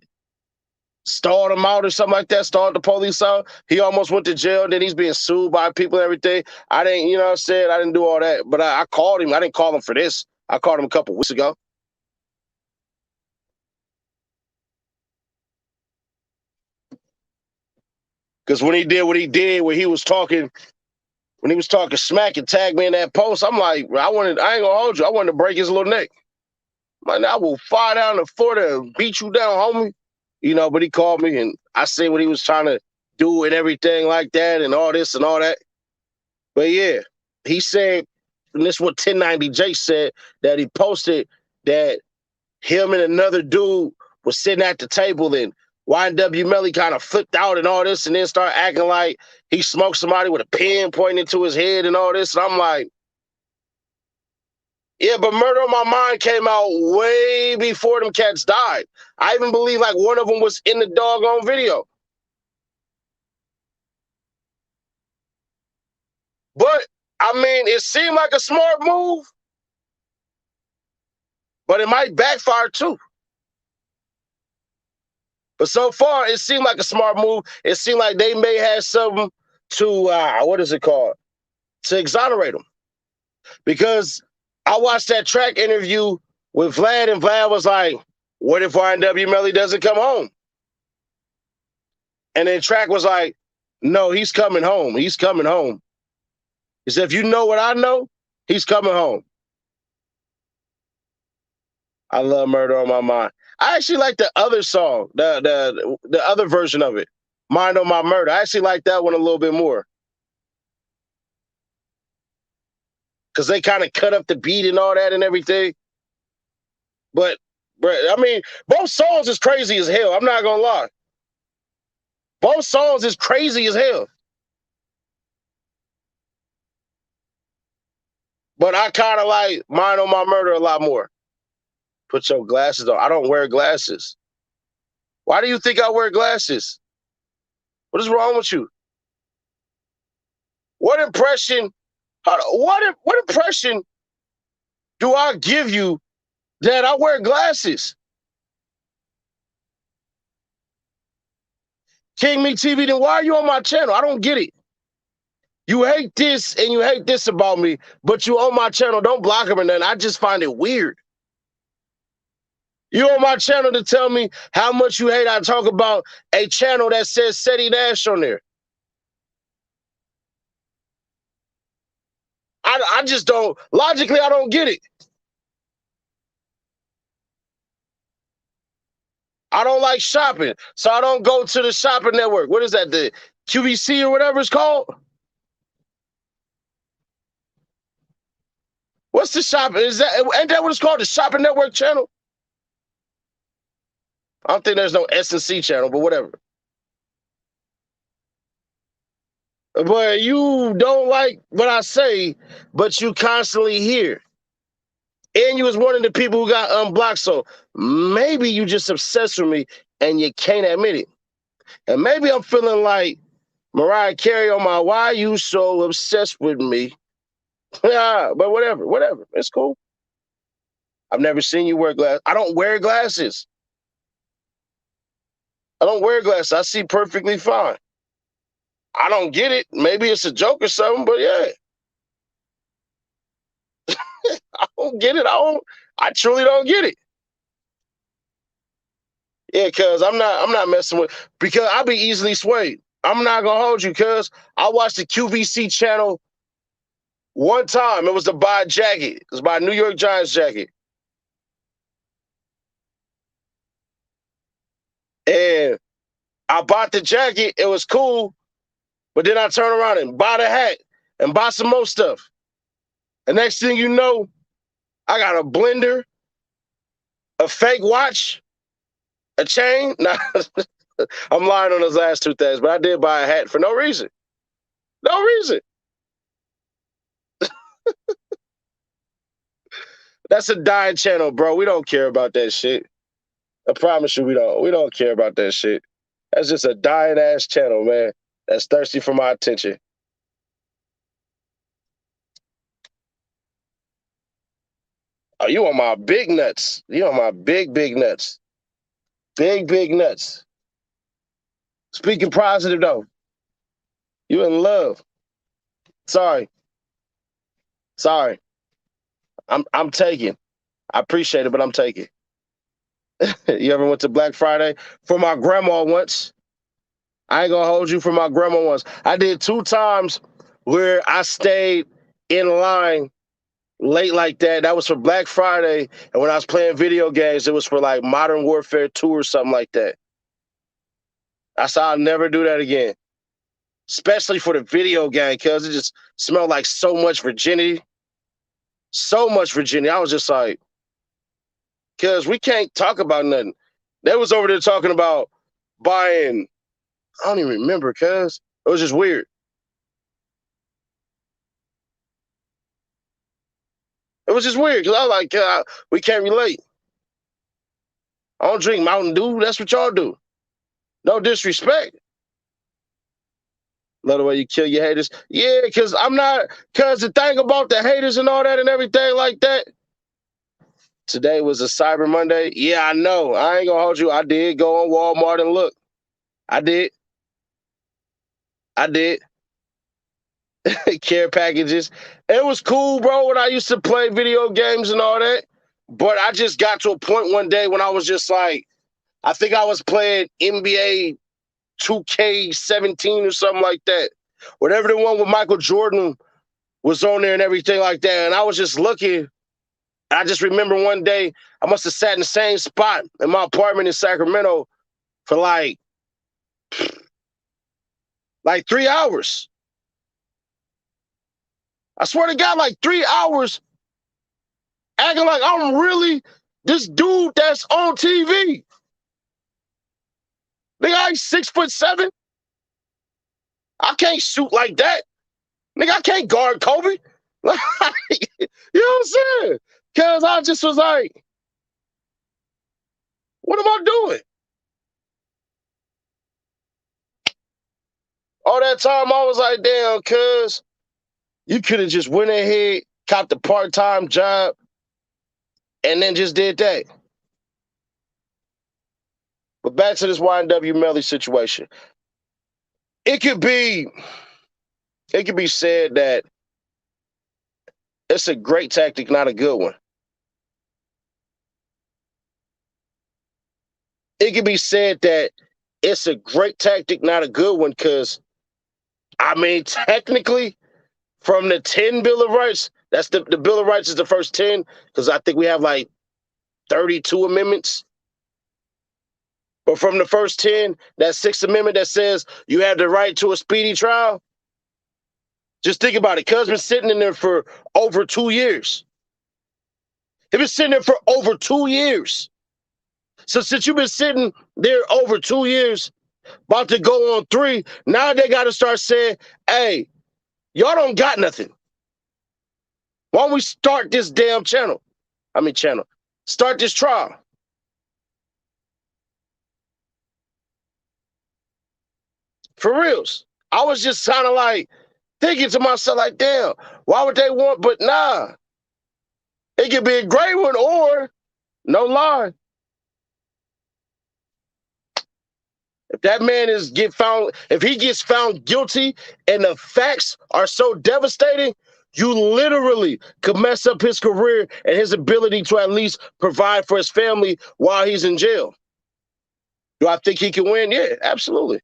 stalled him out or something like that, stalled the police out. He almost went to jail, then he's being sued by people and everything. I didn't, you know what I'm saying? I didn't do all that, but I called him. I didn't call him for this. I called him a couple weeks ago. Because when he did what he did, when he was talking smack and tagged me in that post, I'm like, I ain't gonna hold you. I wanted to break his little neck. Man, I will fly down to Florida and beat you down, homie. You know, but he called me and I see what he was trying to do and everything like that and all this and all that. But yeah, he said, and this is what 1090 Jake said, that he posted that him and another dude was sitting at the table and YNW Melly kind of flipped out and all this and then started acting like he smoked somebody with a pen pointing to his head and all this. And I'm like, yeah, but Murder on My Mind came out way before them cats died. I even believe like one of them was in the doggone video. But, I mean, it seemed like a smart move, but it might backfire too. But so far, it seemed like a smart move. It seemed like they may have something to, what is it called? To exonerate him. Because I watched that Track interview with Vlad, and Vlad was like, what if YNW Melly doesn't come home? And then Track was like, no, he's coming home. He's coming home. He said, if you know what I know, he's coming home. I love Murder on My Mind. I actually like the other song, the other version of it, Mind on My Murder. I actually like that one a little bit more. Because they kind of cut up the beat and all that and everything. But, I mean, both songs is crazy as hell. I'm not going to lie. Both songs is crazy as hell. But I kind of like Mind on My Murder a lot more. Put your glasses on. I don't wear glasses. Why do you think I wear glasses? What is wrong with you? What impression do I give you that I wear glasses? King Me TV, then why are you on my channel? I don't get it. You hate this and you hate this about me, but you on my channel. Don't block him or nothing. I just find it weird. You on my channel to tell me how much you hate I talk about a channel that says Seti Nash on there. I just don't, logically, I don't get it. I don't like shopping, so I don't go to the shopping network. What is that, the QVC or whatever it's called? What's the shopping? Ain't that what it's called? The Shopping Network channel? I don't think there's no S&C channel, but whatever. But you don't like what I say, but you constantly hear. And you was one of the people who got unblocked, so maybe you just obsessed with me and you can't admit it. And maybe I'm feeling like Mariah Carey on my Why You So Obsessed With Me. Yeah, but whatever. It's cool. I've never seen you wear glasses. I don't wear glasses. I see perfectly fine. I don't get it. Maybe it's a joke or something, but yeah. I don't get it. I truly don't get it. Yeah, cuz I'm not messing with, because I'll be easily swayed. I'm not gonna hold you, cuz I watched the QVC channel one time. It was to buy a jacket. It was by a New York Giants jacket. And I bought the jacket. It was cool. But then I turn around and buy the hat and buy some more stuff. And next thing you know, I got a blender, a fake watch, a chain. Nah, I'm lying on those last two things, but I did buy a hat for no reason. No reason. That's a dying channel, bro. We don't care about that shit. I promise you we don't. We don't care about that shit. That's just a dying ass channel, man. That's thirsty for my attention. Oh, you on my big nuts. You on my big nuts. Big nuts. Speaking positive though. You in love. Sorry. I'm taking. I appreciate it, but I'm taking. You ever went to Black Friday? For my grandma once. I ain't gonna hold you, for my grandma once. I did 2 times where I stayed in line late like that. That was for Black Friday. And when I was playing video games, it was for like Modern Warfare 2 or something like that. I said I'll never do that again. Especially for the video game, because it just smelled like so much virginity. So much virginity. I was just like, because we can't talk about nothing. They was over there talking about buying, I don't even remember, because it was just weird. It was just weird, because I was like, we can't relate. I don't drink Mountain Dew. That's what y'all do. No disrespect. Love the way you kill your haters. Yeah, because the thing about the haters and all that and everything like that, today was a Cyber Monday. Yeah, I know. I ain't gonna hold you. I did go on Walmart and look. I did. Care packages. It was cool, bro, when I used to play video games and all that. But I just got to a point one day when I was just like, I think I was playing NBA 2K17 or something like that. Whatever the one with Michael Jordan was on there and everything like that. And I was just looking. I just remember one day I must have sat in the same spot in my apartment in Sacramento for like 3 hours. I swear to God, like 3 hours acting like I'm really this dude that's on TV. Nigga, I'm 6'7". I can't shoot like that. Nigga, I can't guard Kobe. You know what I'm saying? Because I just was like, what am I doing? All that time I was like, damn, cuz you could have just went ahead, copped a part-time job, and then just did that. But back to this YNW Melly situation. It could be said that it's a great tactic, not a good one. It could be said that it's a great tactic, not a good one, because, I mean, technically, from the 10 Bill of Rights, that's the Bill of Rights is the first 10, because I think we have like 32 amendments. But from the first 10, that 6th Amendment that says you have the right to a speedy trial, just think about it. Cuz been sitting in there for over 2 years. He's been sitting there for over 2 years. So since you've been sitting there over 2 years, about to go on 3, now they got to start saying, hey, y'all don't got nothing. Why don't we start this damn channel? Start this trial. For reals. I was just kind of like thinking to myself, like, damn, why would they want? But nah, it could be a great one or no lie. If that man if he gets found guilty and the facts are so devastating, you literally could mess up his career and his ability to at least provide for his family while he's in jail. Do I think he can win? Yeah, absolutely.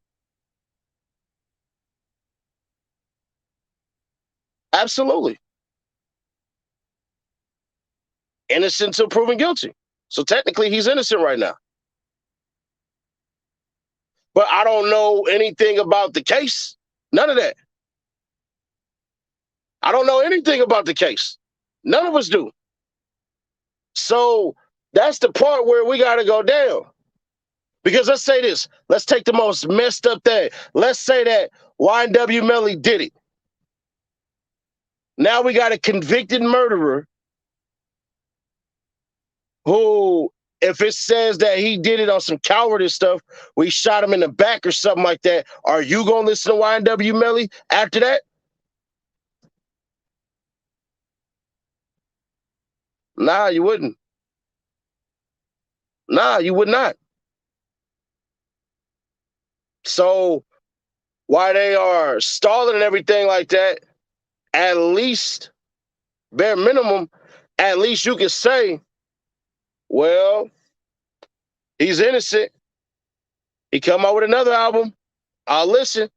Absolutely. Innocent until proven guilty. So technically he's innocent right now. But I don't know anything about the case. None of that. I don't know anything about the case. None of us do. So that's the part where we got to go down. Because let's say this. Let's take the most messed up thing. Let's say that YNW Melly did it. Now we got a convicted murderer who, if it says that he did it on some cowardice stuff, we shot him in the back or something like that, are you going to listen to YNW Melly after that? Nah, you wouldn't. Nah, you would not. So while they are stalling and everything like that, at least, bare minimum, at least you can say, well, he's innocent. He come out with another album. I'll listen.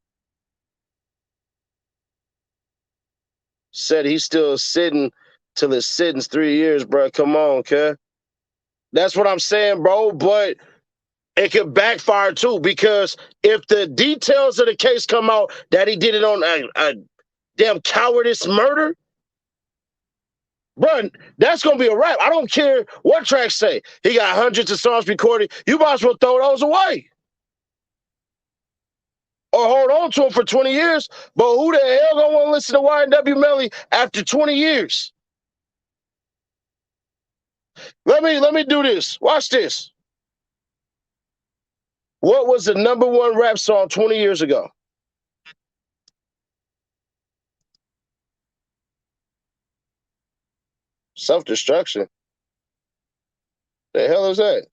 Said he's still sitting till his sentence 3 years, bro. Come on, cuz. That's what I'm saying, bro. But it could backfire too, because if the details of the case come out that he did it on a damn cowardice murder, bro, that's going to be a wrap. I don't care what tracks say. He got hundreds of songs recorded. You might as well throw those away. Or hold on to them for 20 years. But who the hell going to want to listen to YNW Melly after 20 years? Let me do this. Watch this. What was the #1 rap song 20 years ago? Self-destruction. The hell is that?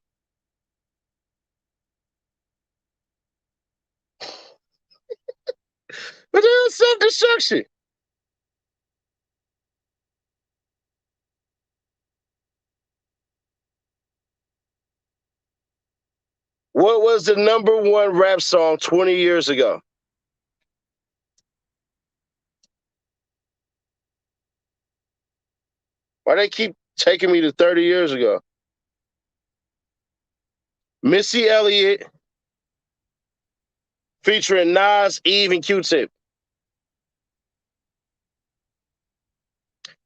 What the hell is self-destruction? What was the #1 rap song 20 years ago? Why they keep taking me to 30 years ago? Missy Elliott featuring Nas, Eve, and Q-Tip.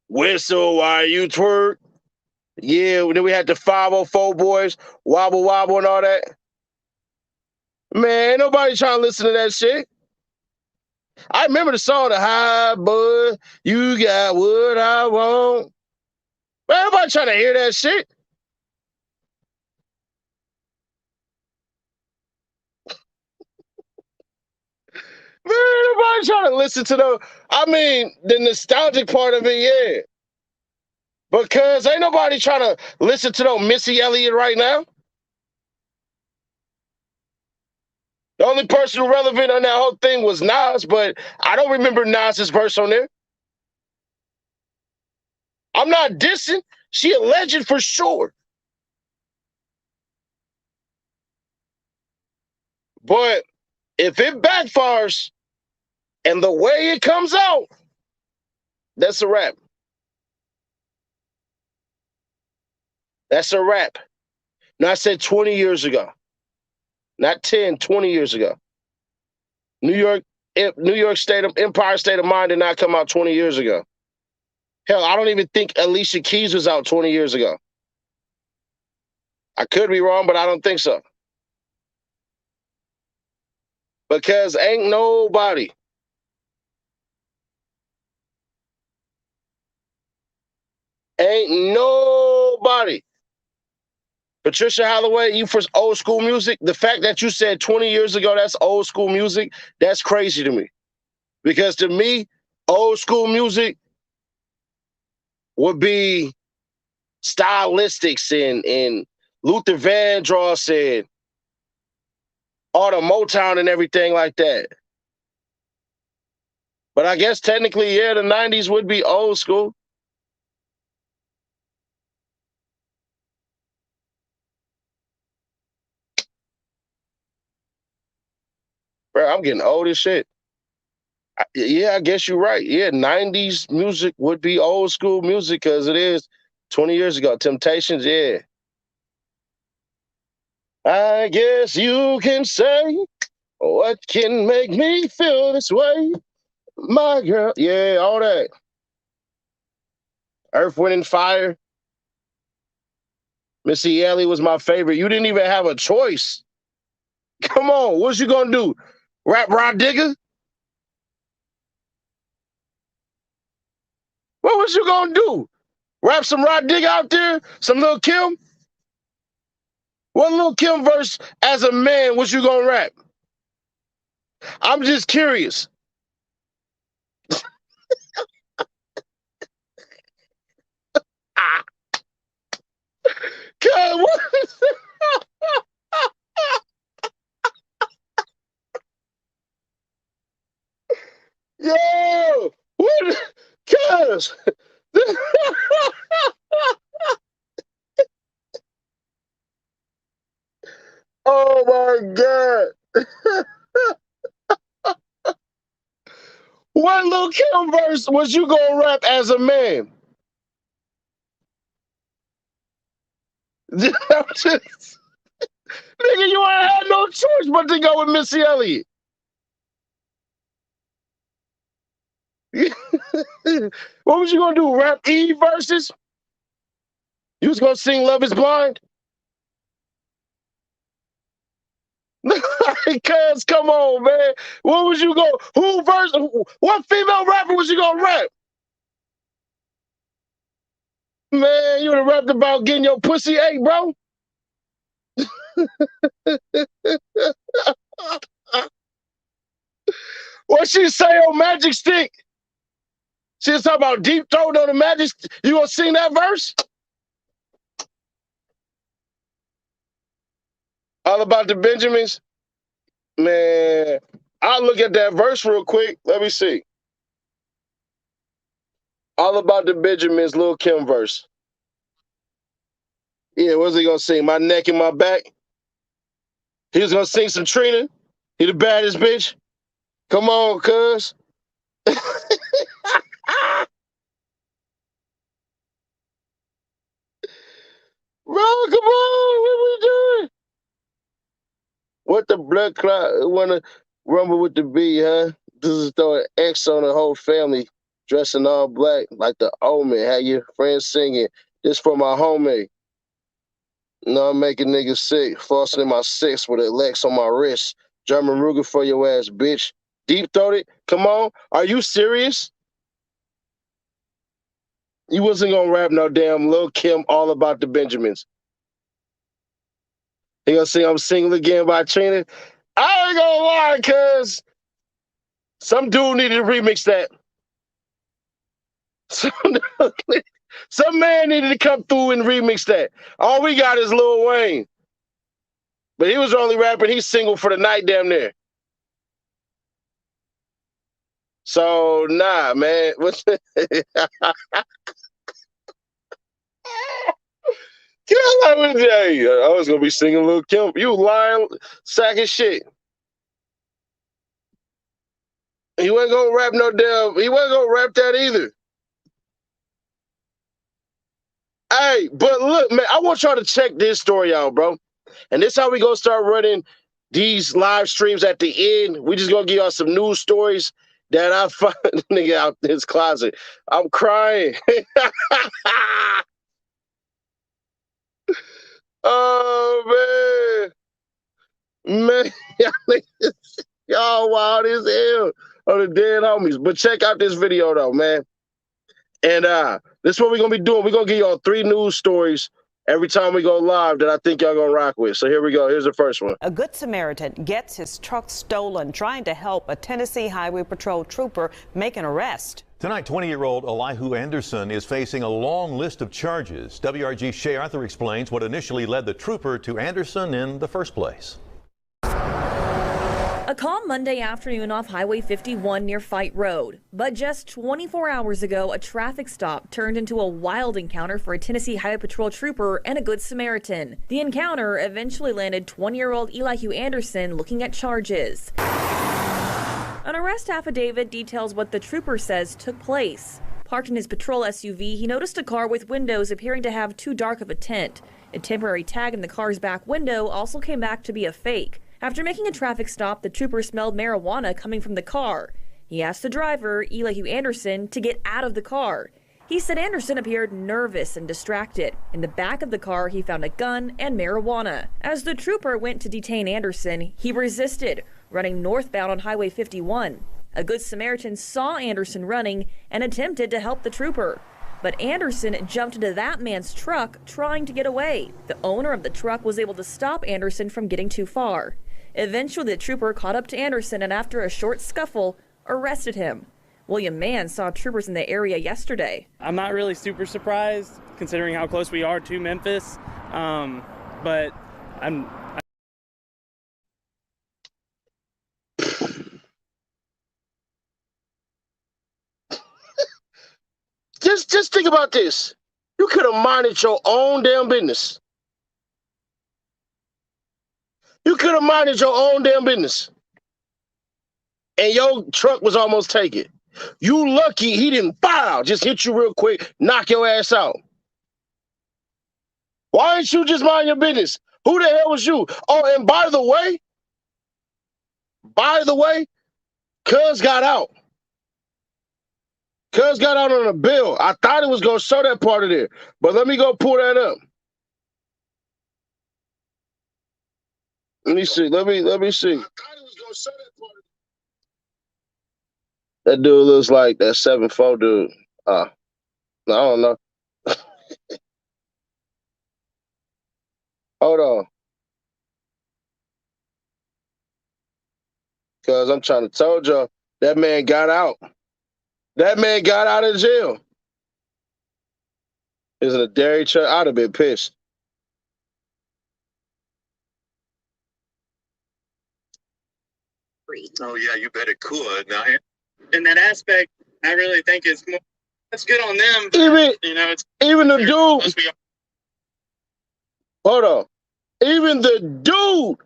Whistle while you twerk. Yeah, then we had the 504 boys, Wobble Wobble and all that. Man, ain't nobody trying to listen to that shit. I remember the song, The High Bud, You Got What I Want. Man, nobody trying to hear that shit. Man, nobody trying to listen to the nostalgic part of it, yeah. Because ain't nobody trying to listen to no Missy Elliott right now. The only person relevant on that whole thing was Nas, but I don't remember Nas's verse on there. I'm not dissing. She a legend for sure. But if it backfires and the way it comes out, that's a wrap. That's a wrap. Now, I said 20 years ago. Not 10, 20 years ago. New York Empire State of Mind did not come out 20 years ago. Hell, I don't even think Alicia Keys was out 20 years ago. I could be wrong, but I don't think so. Because ain't nobody Patricia Holloway, you for old school music? The fact that you said 20 years ago that's old school music, that's crazy to me. Because to me, old school music would be stylistics and Luther Vandross and all the Motown and everything like that. But I guess technically, yeah, the 90s would be old school. Bro, I'm getting old as shit. Yeah, I guess you're right. Yeah, 90s music would be old school music because it is 20 years ago. Temptations, yeah. I guess you can say, what can make me feel this way? My girl. Yeah, all that. Earth, Wind, and Fire. Missy Elliott was my favorite. You didn't even have a choice. Come on, what you gonna do? Rap Rod Digger? What was you gonna do? Rap some Rod Digger out there? Some Lil Kim? What Lil Kim verse as a man was you gonna rap? I'm just curious. God, what? Yo, what? Cuz. Oh my God. What Lil Kim verse was you gonna rap as a man? Nigga, you ain't had no choice but to go with Missy Elliott. What was you gonna do? Rap Eve verses? You was gonna sing Love Is Blind? Cuz, come on, man. What was you going? What female rapper was you gonna rap? Man, you would have rapped about getting your pussy ate, bro. What she say on Magic Stick? She was talking about deep throat on the Magic Stick. You gonna sing that verse? All About the Benjamins? Man, I'll look at that verse real quick. Let me see. All About the Benjamins, Lil Kim verse. Yeah, what's he gonna sing? My Neck and My Back? He was gonna sing some Trina. He the baddest bitch. Come on, cuz. Bro, come on. What we doing? What the blood clot wanna rumble with the bee, huh? This is throwing X on the whole family, dressing all black like the omen. Had your friends singing. This for my homie. No, I'm making niggas sick. Flossing in my six with a Lex on my wrist. German Ruger for your ass, bitch. Deep throated? Come on. Are you serious? You wasn't gonna rap no damn Lil Kim All About the Benjamins. He gonna sing I'm Single Again by Trina? I ain't gonna lie, cuz some dude needed to remix that. Some man needed to come through and remix that. All we got is Lil Wayne. But he was only rapping, he's single for the night damn near. So, nah, man. I was going to be singing Lil Kim. You lying sack of shit. He wasn't going to rap no damn, he wasn't going to rap that either. Hey, but look, man, I want y'all to check this story out, bro. And this how we gonna start running these live streams at the end. We just gonna give y'all some news stories that I find nigga out his closet. I'm crying. Oh, man. Y'all wild as hell on the dead homies. But check out this video, though, man. And this is what we're going to be doing. We're going to give y'all 3 news stories every time we go live that I think y'all going to rock with. So here we go. Here's the first one. A Good Samaritan gets his truck stolen trying to help a Tennessee Highway Patrol trooper make an arrest. Tonight, 20-year-old Elihu Anderson is facing a long list of charges. WRG's Shay Arthur explains what initially led the trooper to Anderson in the first place. A calm Monday afternoon off Highway 51 near Fight Road. But just 24 hours ago, a traffic stop turned into a wild encounter for a Tennessee Highway Patrol trooper and a Good Samaritan. The encounter eventually landed 20-year-old Elihu Anderson looking at charges. An arrest affidavit details what the trooper says took place. Parked in his patrol SUV, he noticed a car with windows appearing to have too dark of a tint. A temporary tag in the car's back window also came back to be a fake. After making a traffic stop, the trooper smelled marijuana coming from the car. He asked the driver, Elihu Anderson, to get out of the car. He said Anderson appeared nervous and distracted. In the back of the car, he found a gun and marijuana. As the trooper went to detain Anderson, he resisted, running northbound on Highway 51. A Good Samaritan saw Anderson running and attempted to help the trooper. But Anderson jumped into that man's truck trying to get away. The owner of the truck was able to stop Anderson from getting too far. Eventually, the trooper caught up to Anderson and after a short scuffle, arrested him. William Mann saw troopers in the area yesterday. I'm not really super surprised considering how close we are to Memphis, but I'm... Just think about this. You could have minded your own damn business. You could have minded your own damn business. And your truck was almost taken. You lucky he didn't fire, just hit you real quick, knock your ass out. Why didn't you just mind your business? Who the hell was you? Oh, and by the way, Cuz got out. Cuz got out on a bill. I thought it was going to show that part of there. But let me go pull that up. Let me see. Let me see. I thought it was going to show that part of there. That dude looks like that 7'4" dude. I don't know. Hold on. Cuz I'm trying to tell y'all, that man got out. That man got out of jail. Is it a dairy truck? I'd have been pissed. Oh yeah, you bet it could. Now, in that aspect, I really think it's more. That's good on them. But, it's even the dude. Hold on. Even the dude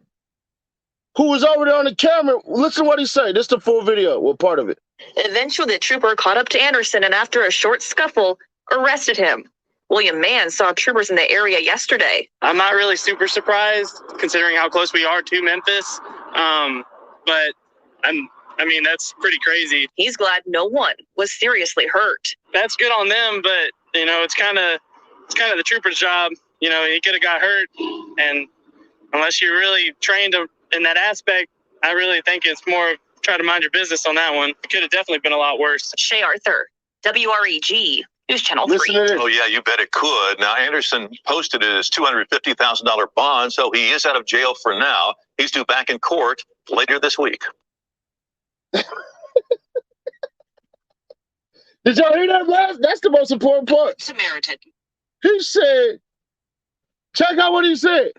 who was over there on the camera. Listen to what he said. This is the full video. Well, part of it. Eventually, the trooper caught up to Anderson and after a short scuffle, arrested him. William Mann saw troopers in the area yesterday. I'm not really super surprised considering how close we are to Memphis. But that's pretty crazy. He's glad no one was seriously hurt. That's good on them, but it's kind of the trooper's job. He could have got hurt, and unless you're really trained in that aspect, I really think it's more try to mind your business on that one. It could have definitely been a lot worse. Shay Arthur, WREG, News Channel 3. Oh, yeah, you bet it could. Now, Anderson posted his $250,000 bond, so he is out of jail for now. He's due back in court later this week. Did y'all hear that last? That's the most important part. Samaritan. He said, check out what he said.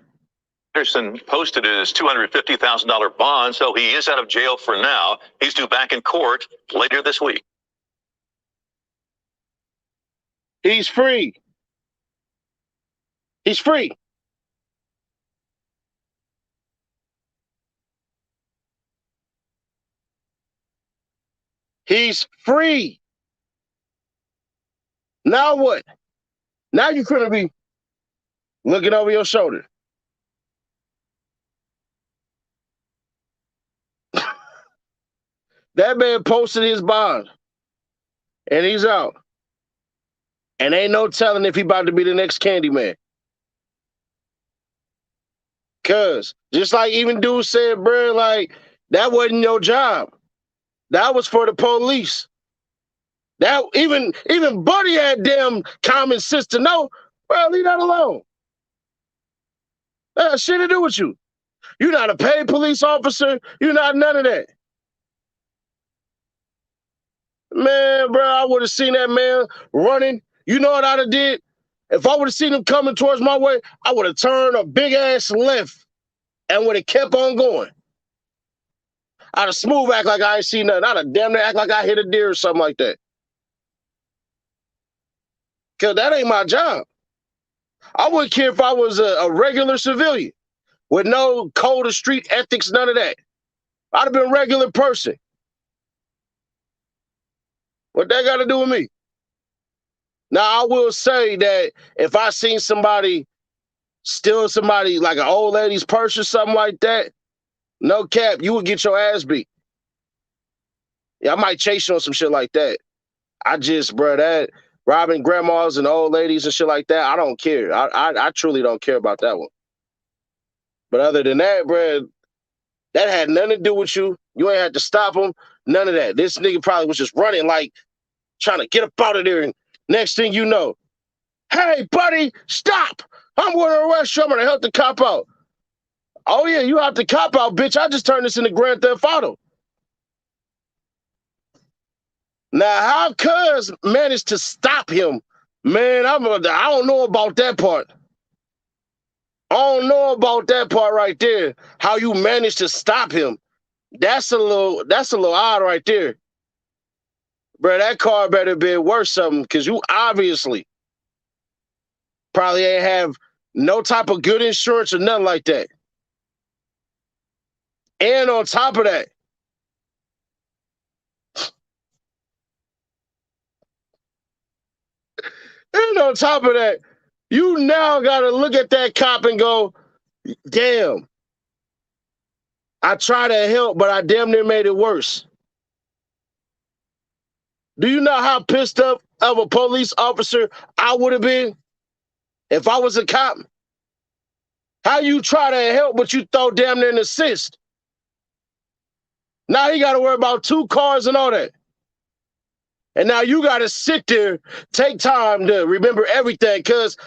Anderson posted his $250,000 bond, so he is out of jail for now. He's due back in court later this week. He's free. He's free. He's free. Now what? Now you couldn't be looking over your shoulder. That man posted his bond, and he's out. And ain't no telling if he about to be the next Candyman. Cause just like even dude said, bro, like that wasn't your job. That was for the police. That even Buddy had damn common sense to know, bro, leave that alone. That has shit to do with you. You're not a paid police officer. You're not none of that. Man, bro, I would have seen that man running. You know what I'd have did? If I would have seen him coming towards my way, I would have turned a big ass left and would have kept on going. I'd have smooth act like I ain't seen nothing. I'd have damn near act like I hit a deer or something like that. Because that ain't my job. I wouldn't care if I was a regular civilian with no code of street ethics, none of that. I'd have been a regular person. What that got to do with me? Now, I will say that if I seen somebody steal somebody, like an old lady's purse or something like that, no cap, you would get your ass beat. Yeah, I might chase you on some shit like that. I just, bro, that robbing grandmas and old ladies and shit like that, I don't care. I truly don't care about that one. But other than that, bro, that had nothing to do with you. You ain't had to stop him. None of that. This nigga probably was just running, like, trying to get up out of there. And next thing you know, hey, buddy, stop. I'm going to arrest you. I'm going to help the cop out. Oh, yeah, you have to cop out, bitch. I just turned this into Grand Theft Auto. Now, how Cuz managed to stop him, man, I don't know about that part. I don't know about that part right there. How you managed to stop him. That's a little odd right there. Bro, that car better be worth something, because you obviously probably ain't have no type of good insurance or nothing like that. And on top of that, you now got to look at that cop and go, damn, I tried to help, but I damn near made it worse. Do you know how pissed up of a police officer I would have been if I was a cop? How you try to help, but you throw damn near an assist? Now he got to worry about 2 cars and all that. And now you got to sit there, take time to remember everything, because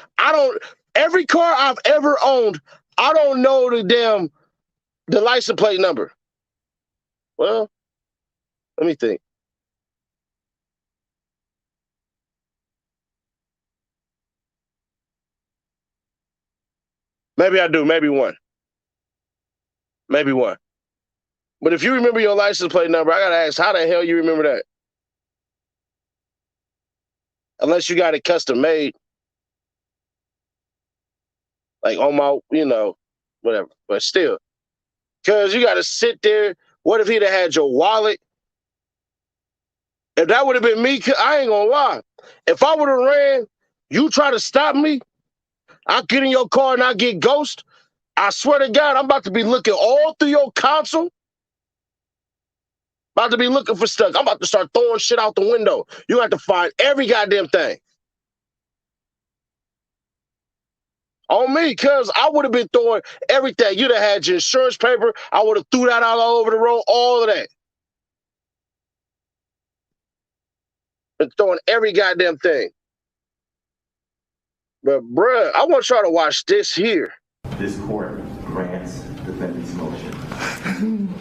every car I've ever owned, I don't know the license plate number. Well, let me think. Maybe I do, maybe one. Maybe one. But if you remember your license plate number, I got to ask, how the hell you remember that? Unless you got it custom made. Like on my, whatever. But still. Because you got to sit there. What if he'd have had your wallet? If that would have been me, I ain't going to lie. If I would have ran, you try to stop me, I get in your car and I get ghost. I swear to God, I'm about to be looking all through your console. About to be looking for stuff. I'm about to start throwing shit out the window. You have to find every goddamn thing. On me, because I would have been throwing everything. You'd have had your insurance paper. I would have threw that out all over the road, all of that. Been throwing every goddamn thing. But, bruh, I want y'all to watch this here. This court grants defendant's motion.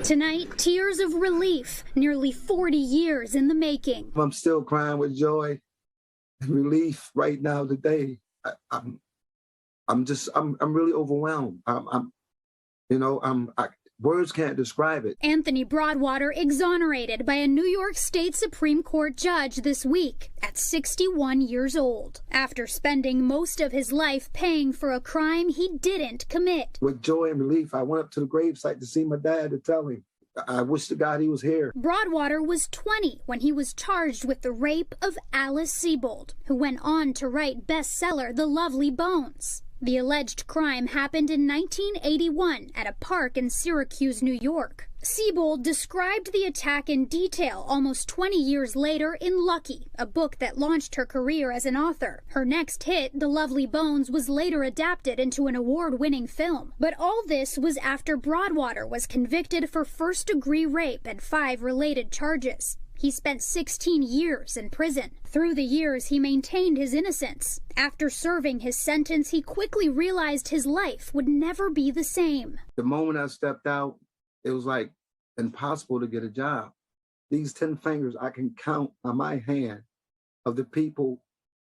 Tonight, tears of relief, nearly 40 years in the making. I'm still crying with joy and relief right now today. I'm really overwhelmed. Words can't describe it. Anthony Broadwater exonerated by a New York State Supreme Court judge this week at 61 years old, after spending most of his life paying for a crime he didn't commit. With joy and relief, I went up to the gravesite to see my dad to tell him. I wish to God he was here. Broadwater was 20 when he was charged with the rape of Alice Sebold, who went on to write bestseller The Lovely Bones. The alleged crime happened in 1981 at a park in Syracuse, New York. Siebold described the attack in detail almost 20 years later in Lucky, a book that launched her career as an author. Her next hit, The Lovely Bones, was later adapted into an award-winning film. But all this was after Broadwater was convicted for first-degree rape and 5 related charges. He spent 16 years in prison. Through the years, he maintained his innocence. After serving his sentence, he quickly realized his life would never be the same. The moment I stepped out, it was like impossible to get a job. These 10 fingers I can count on my hand of the people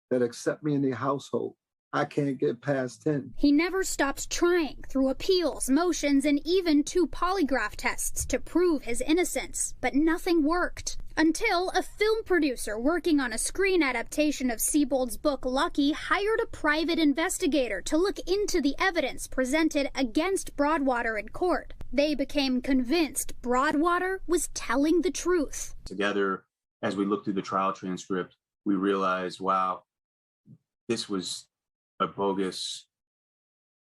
that accept me in their household. I can't get past 10. He never stopped trying through appeals, motions, and even 2 polygraph tests to prove his innocence, but nothing worked. Until a film producer working on a screen adaptation of Siebold's book Lucky hired a private investigator to look into the evidence presented against Broadwater in court. They became convinced Broadwater was telling the truth. Together, as we looked through the trial transcript, we realized, wow, this was a bogus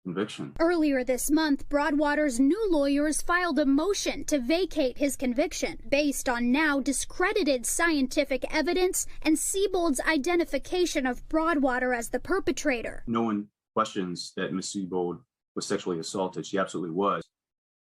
conviction. Earlier this month, Broadwater's new lawyers filed a motion to vacate his conviction based on now discredited scientific evidence and Siebold's identification of Broadwater as the perpetrator. No one questions that Miss Siebold was sexually assaulted. She absolutely was.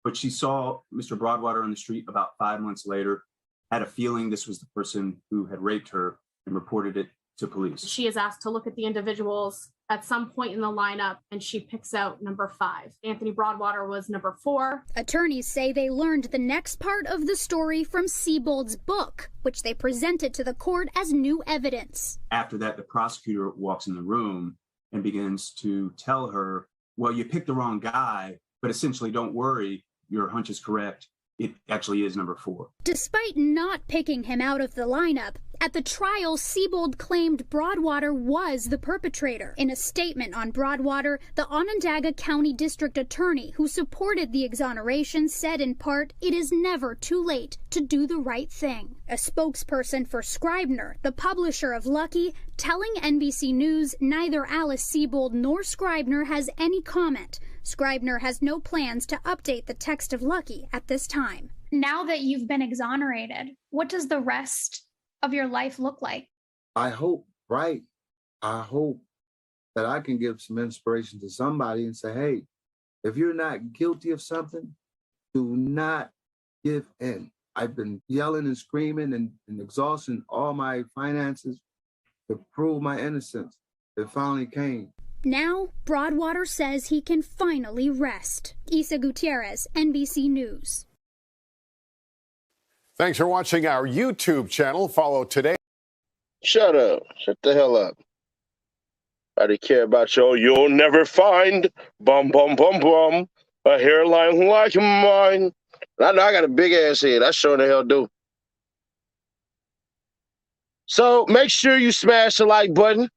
But she saw Mr. Broadwater on the street about 5 months later, had a feeling this was the person who had raped her, and reported it to police. She is asked to look at the individuals at some point in the lineup, and she picks out number 5. Anthony Broadwater was number 4. Attorneys say they learned the next part of the story from Siebold's book, which they presented to the court as new evidence. After that, the prosecutor walks in the room and begins to tell her, well, you picked the wrong guy, but essentially, don't worry, your hunch is correct. It actually is number 4. Despite not picking him out of the lineup, at the trial, Siebold claimed Broadwater was the perpetrator. In a statement on Broadwater, the Onondaga County District Attorney who supported the exoneration said in part, "It is never too late to do the right thing." A spokesperson for Scribner, the publisher of Lucky, telling NBC News neither Alice Siebold nor Scribner has any comment. Scribner has no plans to update the text of Lucky at this time. Now that you've been exonerated, what does the rest of your life look like? I hope that I can give some inspiration to somebody and say, hey, if you're not guilty of something, do not give in. I've been yelling and screaming and exhausting all my finances to prove my innocence. It finally came. Now, Broadwater says he can finally rest. Isa Gutierrez, NBC News. Thanks for watching our YouTube channel. Follow today. Shut up. Shut the hell up. I don't care about your you'll never find bum bum bum bum a hairline like mine. I know I got a big ass head. I sure the hell do. So make sure you smash the like button.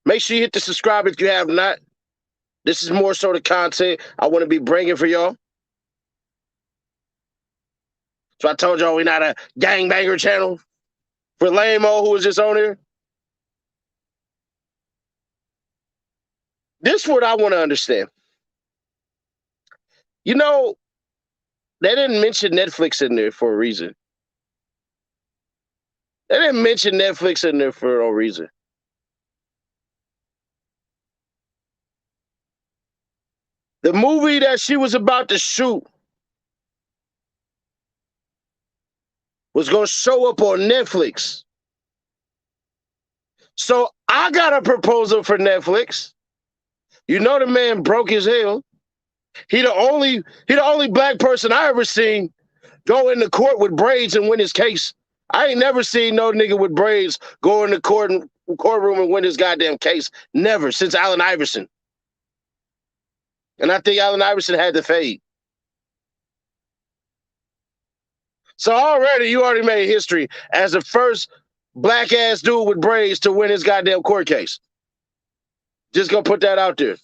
Make sure you hit the subscribe if you have not. This is more so the content I want to be bringing for y'all. So I told y'all we're not a gangbanger channel for lame-o who was just on here. This is what I want to understand. You know, they didn't mention Netflix in there for a reason. They didn't mention Netflix in there for no reason. The movie that she was about to shoot was going to show up on Netflix. So I got a proposal for Netflix. You know the man broke his hell. He the only black person I ever seen go into court with braids and win his case. I ain't never seen no nigga with braids go in the courtroom and win his goddamn case. Never, since Allen Iverson. And I think Allen Iverson had the fade. So you already made history as the first black-ass dude with braids to win his goddamn court case. Just gonna put that out there.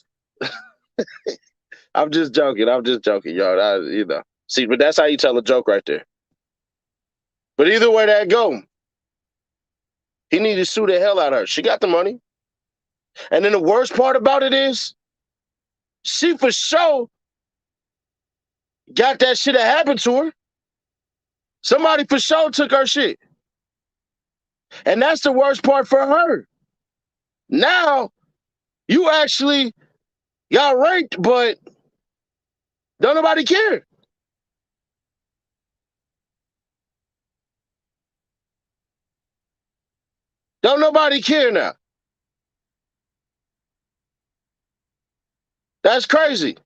I'm just joking, y'all. See, but that's how you tell a joke right there. But either way that go, he needed to sue the hell out of her. She got the money. And then the worst part about it is, she for sure, got that shit that happened to her. Somebody for sure took her shit. And that's the worst part for her. Now, you actually got raped, but don't nobody care. Don't nobody care now. That's crazy.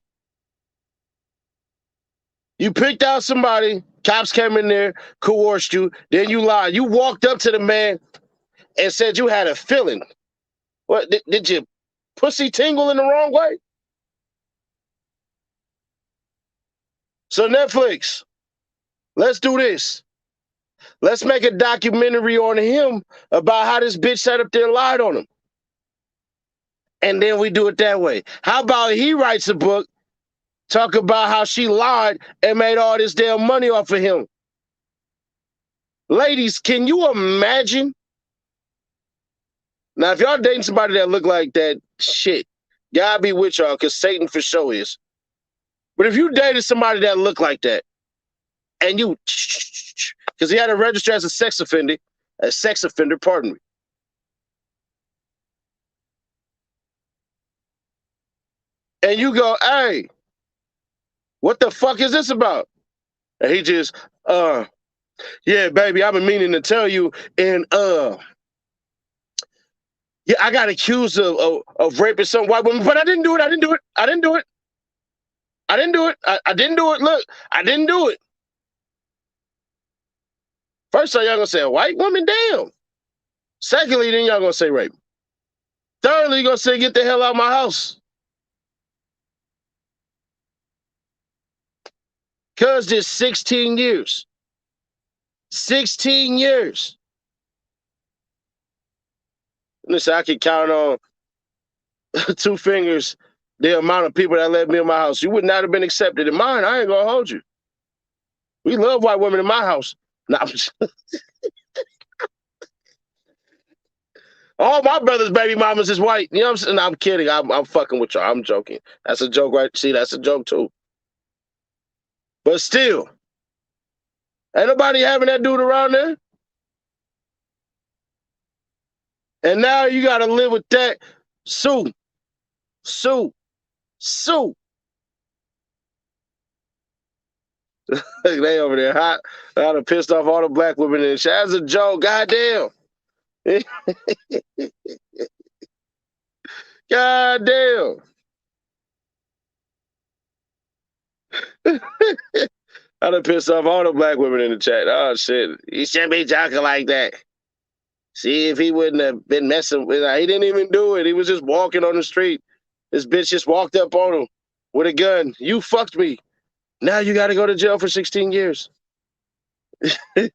You picked out somebody, cops came in there, coerced you, then you lied. You walked up to the man and said you had a feeling. What, did you pussy tingle in the wrong way? So Netflix, let's do this. Let's make a documentary on him about how this bitch sat up there and lied on him. And then we do it that way. How about he writes a book, talk about how she lied and made all this damn money off of him? Ladies, can you imagine? Now, if y'all dating somebody that look like that, shit, God be with y'all, because Satan for sure is. But if you dated somebody that looked like that, and you, because he had to register as a sex offender, pardon me. And you go, hey, what the fuck is this about? And he just, yeah, baby, I've been meaning to tell you, and yeah, I got accused of raping some white woman, but I didn't do it. I didn't do it. I didn't do it. I didn't do it. I didn't do it. Look, I didn't do it. First y'all gonna say a white woman, damn. Secondly, then y'all gonna say rape. Thirdly, you're gonna say get the hell out of my house. Cause this 16 years. 16 years. Listen, I can count on 2 fingers the amount of people that let me in my house. You would not have been accepted in mine. I ain't gonna hold you. We love white women in my house. Nah, all my brother's baby mamas is white. You know what I'm saying? No, I'm kidding. I'm fucking with y'all. I'm joking. That's a joke, right? See, that's a joke too. But still, ain't nobody having that dude around there. And now you got to live with that. Sue. They over there hot. I done pissed off all the black women in the chat. That's a joke. Goddamn. Goddamn. I done pissed off all the black women in the chat. Oh, shit. He shouldn't be talking like that. See, if he wouldn't have been messing with her. He didn't even do it. He was just walking on the street. This bitch just walked up on him with a gun. You fucked me. Now you got to go to jail for 16 years. Man.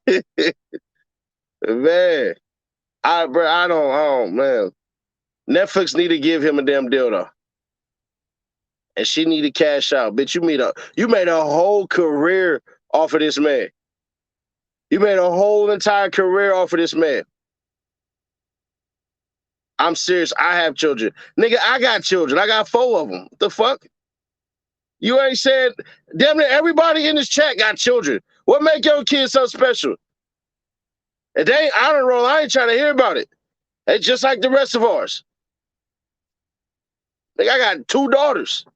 I don't, man. Netflix need to give him a damn dildo. And she need to cash out. Bitch, you made a whole career off of this man. You made a whole entire career off of this man. I'm serious. I have children. Nigga, I got children. I got 4 of them. What the fuck? You ain't said, damn near everybody in this chat got children. What make your kids so special? If they ain't honor roll, I ain't trying to hear about it. They just like the rest of ours. Nigga, I got 2 daughters.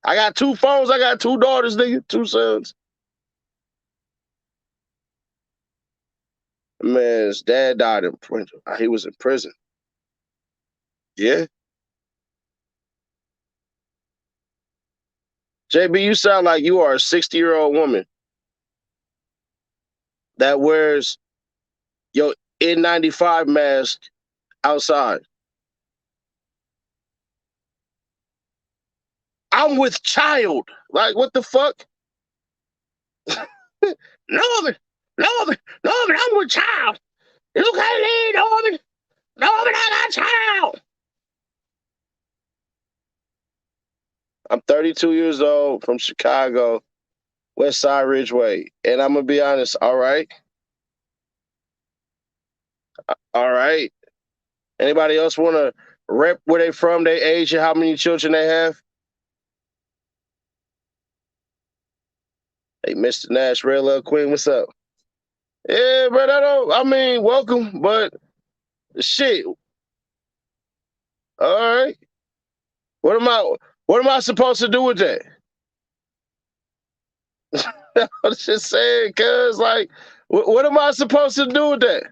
I got 2 phones. I got 2 daughters, nigga. 2 sons. Man, his dad died in prison. He was in prison. Yeah. JB, you sound like you are a 60-year-old woman that wears your N95 mask outside. I'm with child. Like, what the fuck? Norman, I'm with child. You can't leave, Norman. Norman, I got child. I'm 32 years old from Chicago, West Side Ridgeway. And I'm going to be honest, all right? All right. Anybody else want to rep where they from, their age, and how many children they have? Hey, Mr. Nash, Red Love Queen, what's up? Yeah, but welcome, but shit. All right. What am I supposed to do with that? I'm just saying, cuz, like, what am I supposed to do with that?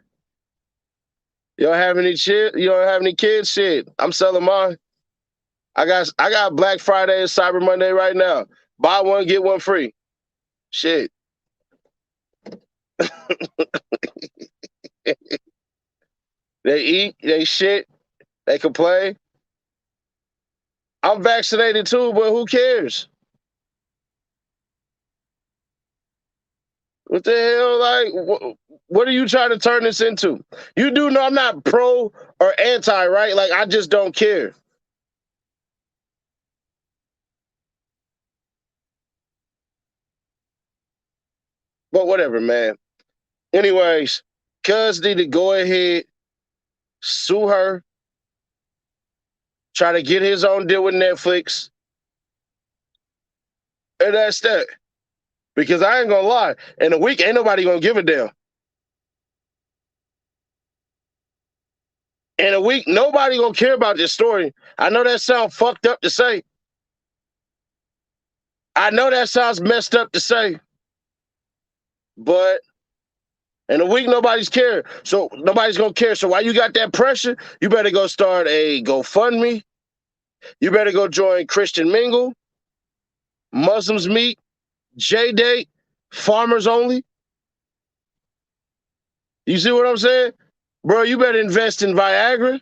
You don't have any shit? You don't have any kids? Shit. I'm selling mine. I got Black Friday and Cyber Monday right now. Buy one, get one free. Shit. They eat, they shit, they complain. I'm vaccinated too, but who cares? What the hell? Like, what are you trying to turn this into? You do know I'm not pro or anti, right? Like, I just don't care. But whatever, man. Anyways, cuz need to go ahead, sue her, try to get his own deal with Netflix. And that's that. Because I ain't gonna lie, in a week, ain't nobody gonna give a damn. In a week, nobody gonna care about this story. I know that sounds fucked up to say. I know that sounds messed up to say. But in a week, nobody's care. So nobody's gonna care. So while you got that pressure, you better go start a GoFundMe. You better go join Christian Mingle, Muslims Meet, J-Date, Farmers Only. You see what I'm saying? Bro, you better invest in Viagra.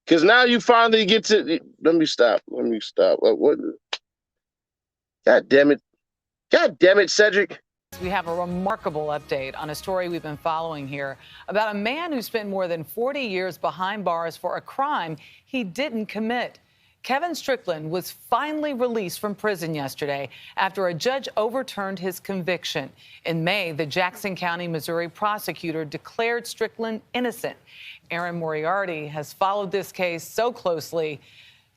Because now you finally get to... Let me stop. What? God damn it. God damn it, Cedric. We have a remarkable update on a story we've been following here about a man who spent more than 40 years behind bars for a crime he didn't commit. Kevin Strickland was finally released from prison yesterday after a judge overturned his conviction. In May, the Jackson County, Missouri prosecutor declared Strickland innocent. Aaron Moriarty has followed this case so closely.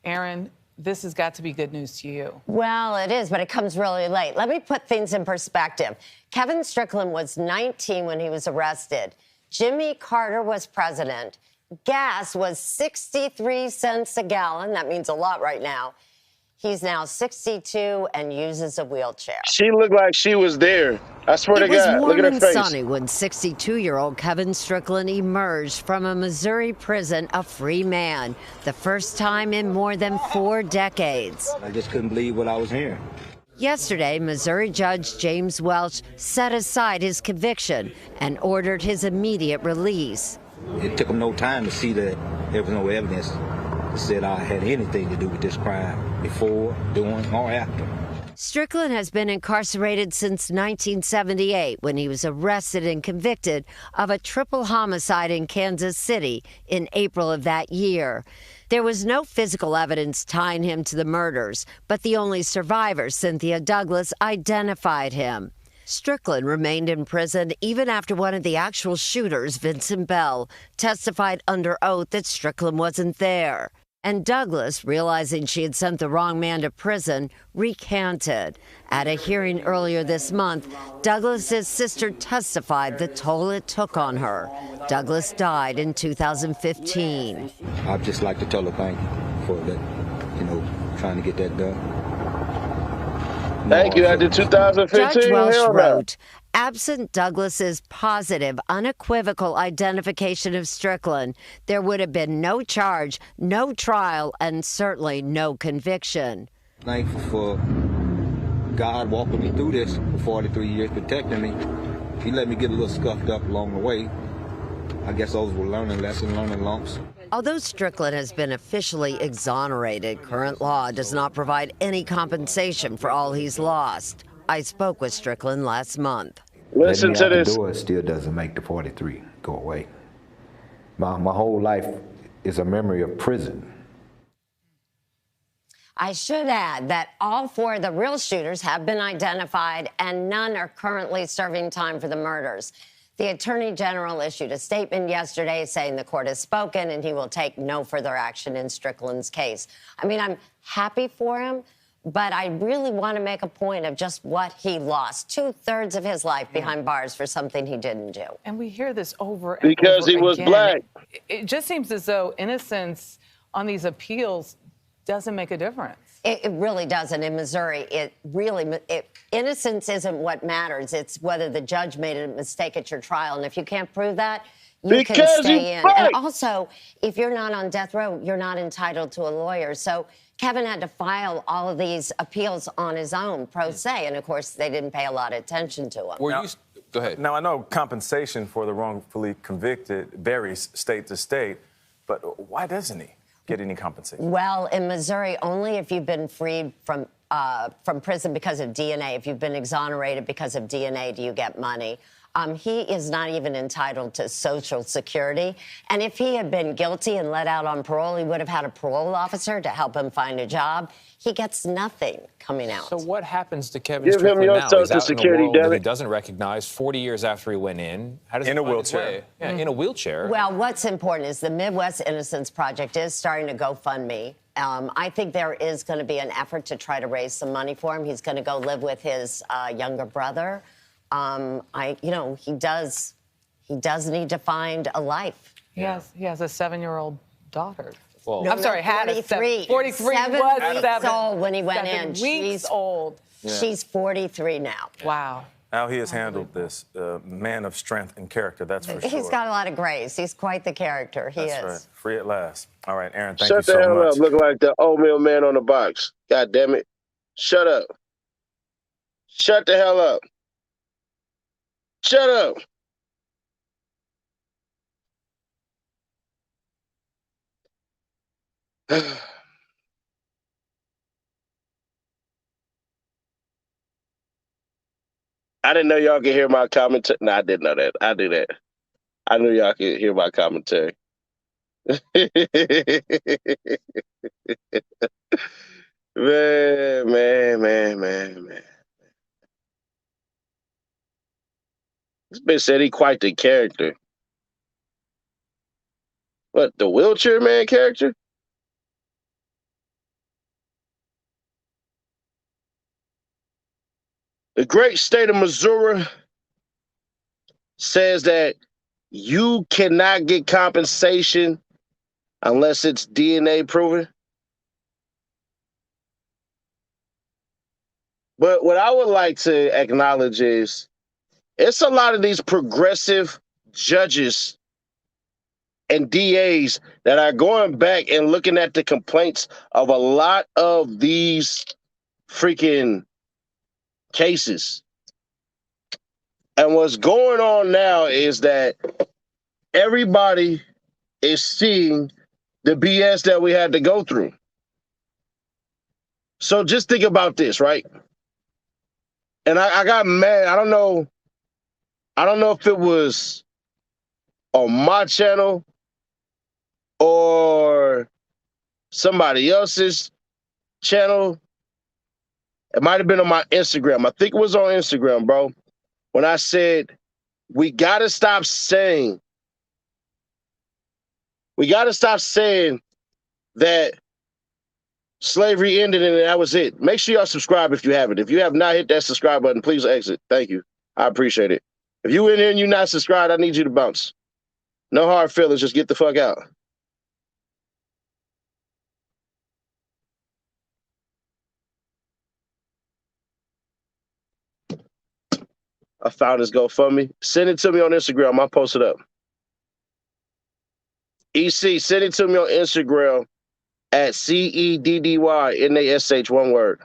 Aaron, this has got to be good news to you. Well, it is, but it comes really late. Let me put things in perspective. Kevin Strickland was 19 when he was arrested. Jimmy Carter was president. Gas was 63 cents a gallon. That means a lot right now. He's now 62 and uses a wheelchair. She looked like she was there. I swear to God. It was Look at warm her and face. sunny when 62-year-old Kevin Strickland emerged from a Missouri prison a free man, the first time in more than 4 decades. I just couldn't believe what I was hearing. Yesterday, Missouri Judge James Welch set aside his conviction and ordered his immediate release. It took him no time to see that there was no evidence that said I had anything to do with this crime before, during, or after. Strickland has been incarcerated since 1978 when he was arrested and convicted of a triple homicide in Kansas City in April of that year. There was no physical evidence tying him to the murders, but the only survivor, Cynthia Douglas, identified him. Strickland remained in prison even after one of the actual shooters, Vincent Bell, testified under oath that Strickland wasn't there. And Douglas, realizing she had sent the wrong man to prison, recanted. At a hearing earlier this month, Douglas's sister testified the toll it took on her. Douglas died in 2015. I'd just like to tell her thank you for that, trying to get that done. Thank you. I did 2015. Judge Welch Hell no. wrote, absent Douglas's positive, unequivocal identification of Strickland, there would have been no charge, no trial, and certainly no conviction. Thankful for God walking me through this for 43 years, protecting me. He let me get a little scuffed up along the way. I guess those were learning lessons, learning lumps. Although Strickland has been officially exonerated, current law does not provide any compensation for all he's lost. I spoke with Strickland last month. Listen to this. The door still doesn't make the 43 go away. My whole life is a memory of prison. I should add that all 4 of the real shooters have been identified and none are currently serving time for the murders. The Attorney General issued a statement yesterday saying the court has spoken and he will take no further action in Strickland's case. I mean, I'm happy for him, But I really want to make a point of just what he lost. 2/3 of his life behind bars for something he didn't do. And we hear this over and Because over he was again. black. It just seems as though innocence on these appeals doesn't make a difference. It really doesn't. In Missouri, innocence isn't what matters. It's whether the judge made a mistake at your trial. And if you can't prove that, you can stay in. And also, if you're not on death row, you're not entitled to a lawyer. So Kevin had to file all of these appeals on his own, pro se. And of course, they didn't pay a lot of attention to him. Go ahead. Now, I know compensation for the wrongfully convicted varies state to state, but why doesn't he get any compensation? Well, in Missouri, only if you've been freed from prison because of DNA. If you've been exonerated because of DNA, do you get money? He is not even entitled to Social Security. And if he had been guilty and let out on parole, he would have had a parole officer to help him find a job. He gets nothing coming out. So what happens to Kevin Give him Strickland your now? Social He's out Security, in a world that damn he it. doesn't recognize 40 years after he went in. How does he In a find his wheelchair. way? Yeah, in a wheelchair. Well, what's important is the Midwest Innocence Project is starting to GoFundMe. I think there is going to be an effort to try to raise some money for him. He's going to go live with his younger brother. He does need to find a life. He has a 7-year-old daughter. Well, No, I'm sorry, had a 43. 43 7 was weeks 7 old when he went 7 in. weeks She's old. Yeah. She's 43 now. Wow. How he has handled this, man of strength and character, that's for sure. He's got a lot of grace. He's quite the character. He That's is. right. Free at last. All right, Aaron, thank Shut you so the hell much. up, looking like the oatmeal man on the box. God damn it. Shut up. Shut the hell up. Shut up. I didn't know y'all could hear my commentary. No, I didn't know that. I do that. I knew y'all could hear my commentary. Man. This bitch said he quite the character. What, the wheelchair man character? The great state of Missouri says that you cannot get compensation unless it's DNA proven. But what I would like to acknowledge is it's a lot of these progressive judges and DAs that are going back and looking at the complaints of a lot of these freaking cases. And what's going on now is that everybody is seeing the BS that we had to go through. So just think about this, right? And I got mad. I don't know if it was on my channel or somebody else's channel. It might have been on my Instagram. I think it was on Instagram, bro. When I said, we got to stop saying that slavery ended and that was it. Make sure y'all subscribe if you haven't. If you have not hit that subscribe button, please exit. Thank you. I appreciate it. If you in here and you're not subscribed, I need you to bounce. No hard feelings. Just get the fuck out. I found this GoFundMe. Send it to me on Instagram. I'll post it up. EC, send it to me on Instagram at CEDDYNASH, one word.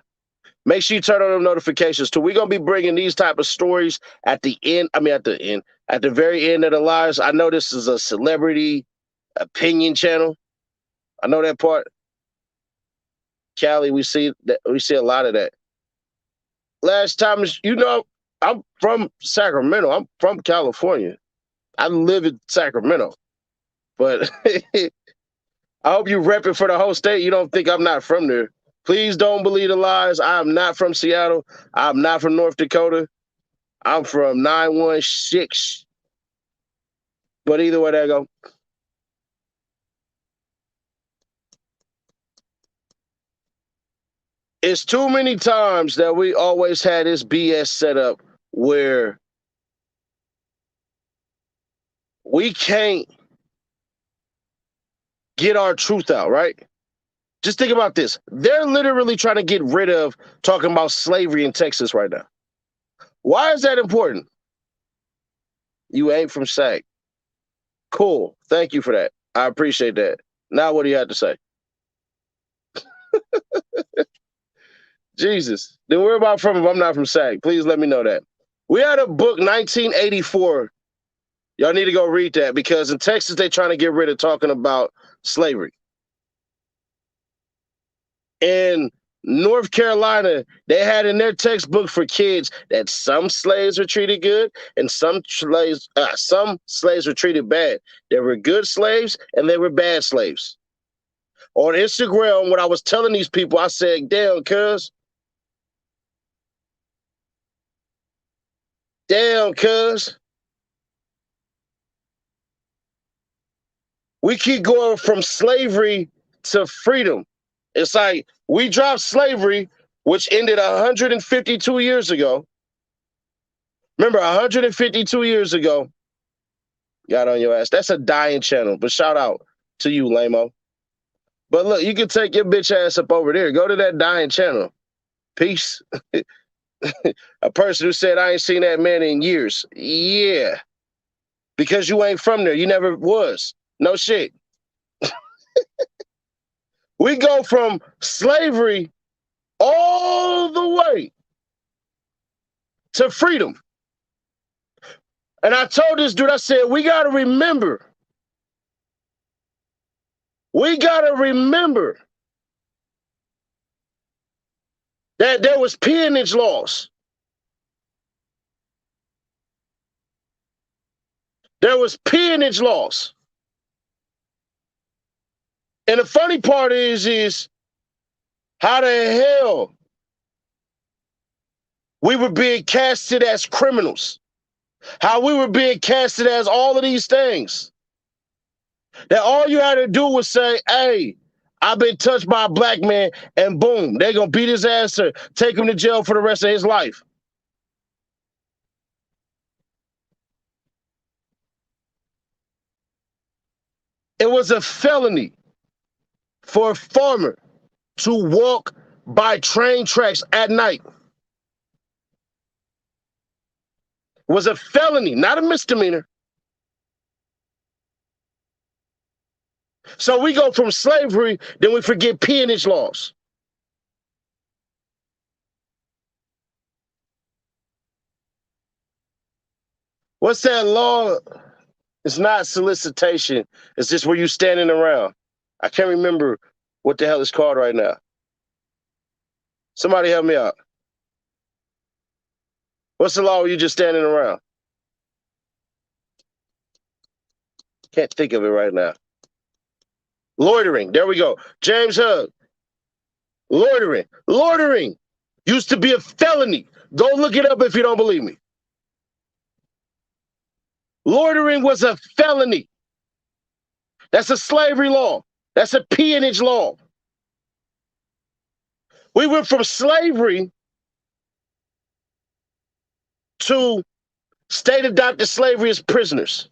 Make sure you turn on them notifications too. We're going to be bringing these type of stories at the very end of the lives. I know this is a celebrity opinion channel. I know that part. Cali, we see a lot of that. Last time, I'm from Sacramento. I'm from California. I live in Sacramento. But I hope you rep it for the whole state. You don't think I'm not from there. Please don't believe the lies. I am not from Seattle. I'm not from North Dakota. I'm from 916. But either way that go. It's too many times that we always had this BS set up where we can't get our truth out, right? Just think about this. They're literally trying to get rid of talking about slavery in Texas right now. Why is that important? You ain't from SAC. Cool. Thank you for that. I appreciate that. Now what do you have to say? Jesus. Then where am I from if I'm not from SAC? Please let me know that. We had a book, 1984. Y'all need to go read that because in Texas, they're trying to get rid of talking about slavery. In North Carolina, they had in their textbook for kids that some slaves were treated good and some slaves were treated bad. There were good slaves and there were bad slaves. On Instagram, when I was telling these people, I said, damn, cuz. Damn, cuz. We keep going from slavery to freedom. It's like we dropped slavery, which ended 152 years ago. Remember, 152 years ago, got on your ass. That's a dying channel, but shout out to you, lame-o. But look, you can take your bitch ass up over there. Go to that dying channel. Peace. A person who said, I ain't seen that man in years. Yeah. Because you ain't from there. You never was. No shit. We go from slavery all the way to freedom. And I told this dude, I said, we got to remember that there was peonage laws. There was peonage laws. And the funny part is how the hell we were being casted as criminals. How we were being casted as all of these things. That all you had to do was say, hey, I've been touched by a black man, and boom, they're going to beat his ass or take him to jail for the rest of his life. It was a felony for a farmer to walk by train tracks at night. It was a felony, not a misdemeanor. So we go from slavery, then we forget peonage laws. What's that law? It's not solicitation. It's just where you standing around. I can't remember what the hell it's called right now. Somebody help me out. What's the law where you just standing around? Can't think of it right now. Loitering. There we go. James Hugg. Loitering. Loitering used to be a felony. Go look it up if you don't believe me. Loitering was a felony. That's a slavery law. That's a peonage law. We went from slavery to state-adopted slavery as prisoners.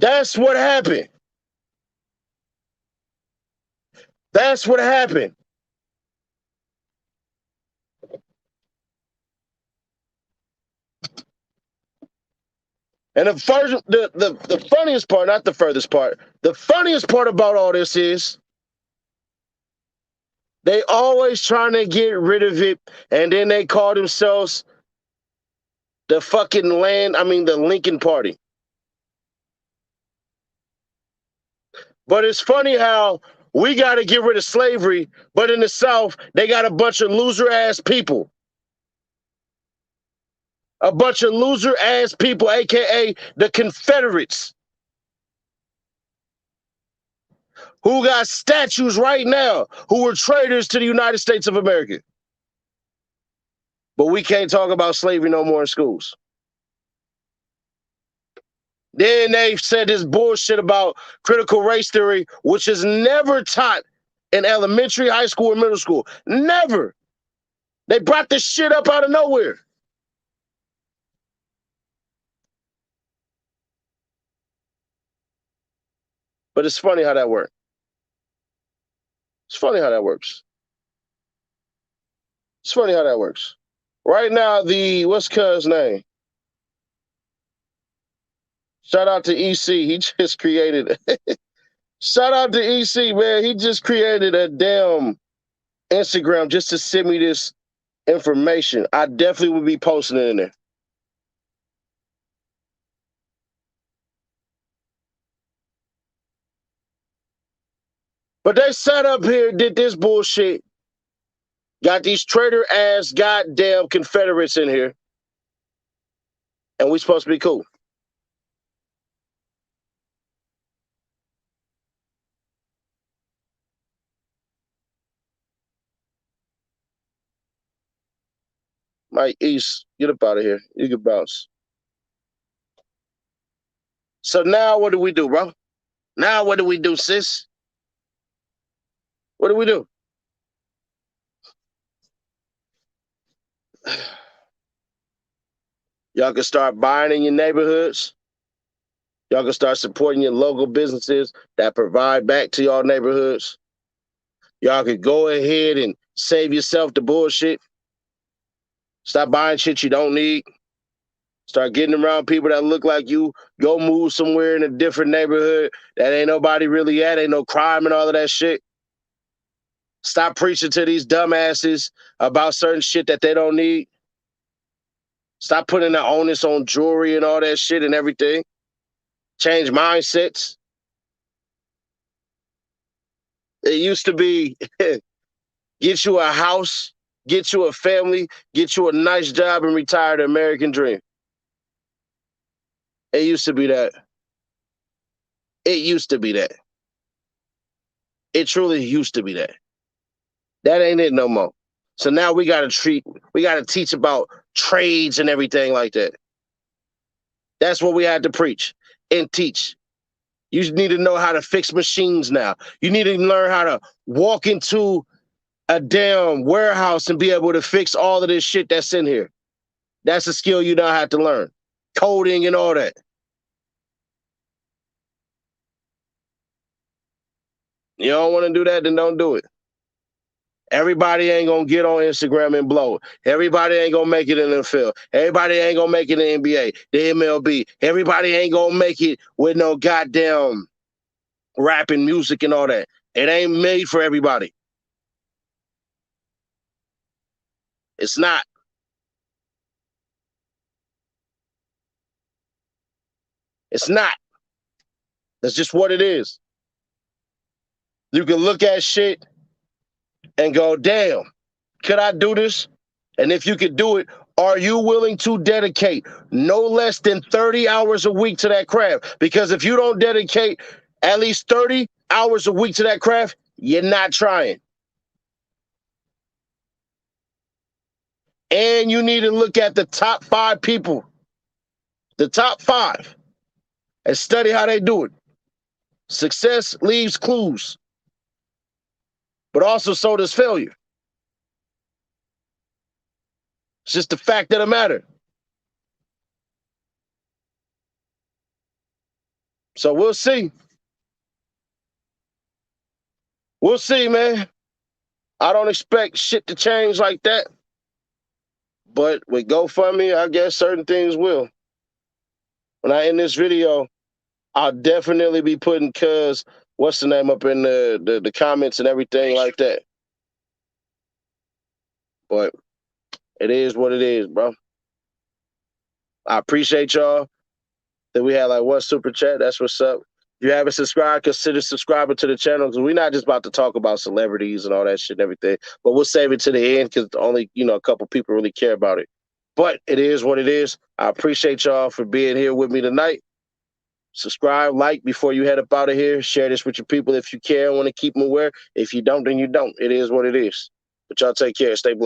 That's what happened. That's what happened. And the funniest part, not the furthest part, the funniest part about all this is they always trying to get rid of it, and then they call themselves the the Lincoln Party. But it's funny how we got to get rid of slavery, but in the South, they got a bunch of loser-ass people. A bunch of loser-ass people, a.k.a. the Confederates, who got statues right now who were traitors to the United States of America. But we can't talk about slavery no more in schools. Then they said this bullshit about critical race theory, which is never taught in elementary, high school, or middle school. Never. They brought this shit up out of nowhere. But it's funny how that works. It's funny how that works. It's funny how that works. Right now, what's cuz name? Shout out to EC. He just created. Shout out to EC, man. He just created a damn Instagram just to send me this information. I definitely would be posting it in there. But they sat up here, did this bullshit. Got these traitor ass goddamn Confederates in here. And we supposed to be cool. Mike East, get up out of here. You can bounce. So now what do we do, bro? Now what do we do, sis? What do we do? Y'all can start buying in your neighborhoods. Y'all can start supporting your local businesses that provide back to y'all neighborhoods. Y'all can go ahead and save yourself the bullshit. Stop buying shit you don't need. Start getting around people that look like you. Go move somewhere in a different neighborhood that ain't nobody really at. Ain't no crime and all of that shit. Stop preaching to these dumbasses about certain shit that they don't need. Stop putting the onus on jewelry and all that shit and everything. Change mindsets. It used to be get you a house, get you a family, get you a nice job, and retire the American dream. It used to be that. It used to be that. It truly used to be that. That ain't it no more. So now we gotta teach about trades and everything like that. That's what we had to preach and teach. You need to know how to fix machines now. You need to learn how to walk into a damn warehouse and be able to fix all of this shit that's in here. That's a skill you now have to learn. Coding and all that. You don't want to do that, then don't do it. Everybody ain't going to get on Instagram and blow. Everybody ain't going to make it in the NFL. Everybody ain't going to make it in the NBA, the MLB. Everybody ain't going to make it with no goddamn rapping music and all that. It ain't made for everybody. It's not. It's not. That's just what it is. You can look at shit and go, damn, could I do this? And if you could do it, are you willing to dedicate no less than 30 hours a week to that craft? Because if you don't dedicate at least 30 hours a week to that craft, you're not trying. And you need to look at the top 5 people, the top 5, and study how they do it. Success leaves clues, but also so does failure. It's just the fact of the matter. So we'll see. We'll see, man. I don't expect shit to change like that. But with GoFundMe, I guess certain things will. When I end this video, I'll definitely be putting cuz what's the name up in the comments and everything like that. But it is what it is, bro. I appreciate y'all that we had like one super chat. That's what's up. If you haven't subscribed, consider subscribing to the channel because we're not just about to talk about celebrities and all that shit and everything, but we'll save it to the end because only, a couple people really care about it. But it is what it is. I appreciate y'all for being here with me tonight. Subscribe, like before you head up out of here. Share this with your people if you care and want to keep them aware. If you don't, then you don't. It is what it is. But y'all take care. Stay blessed.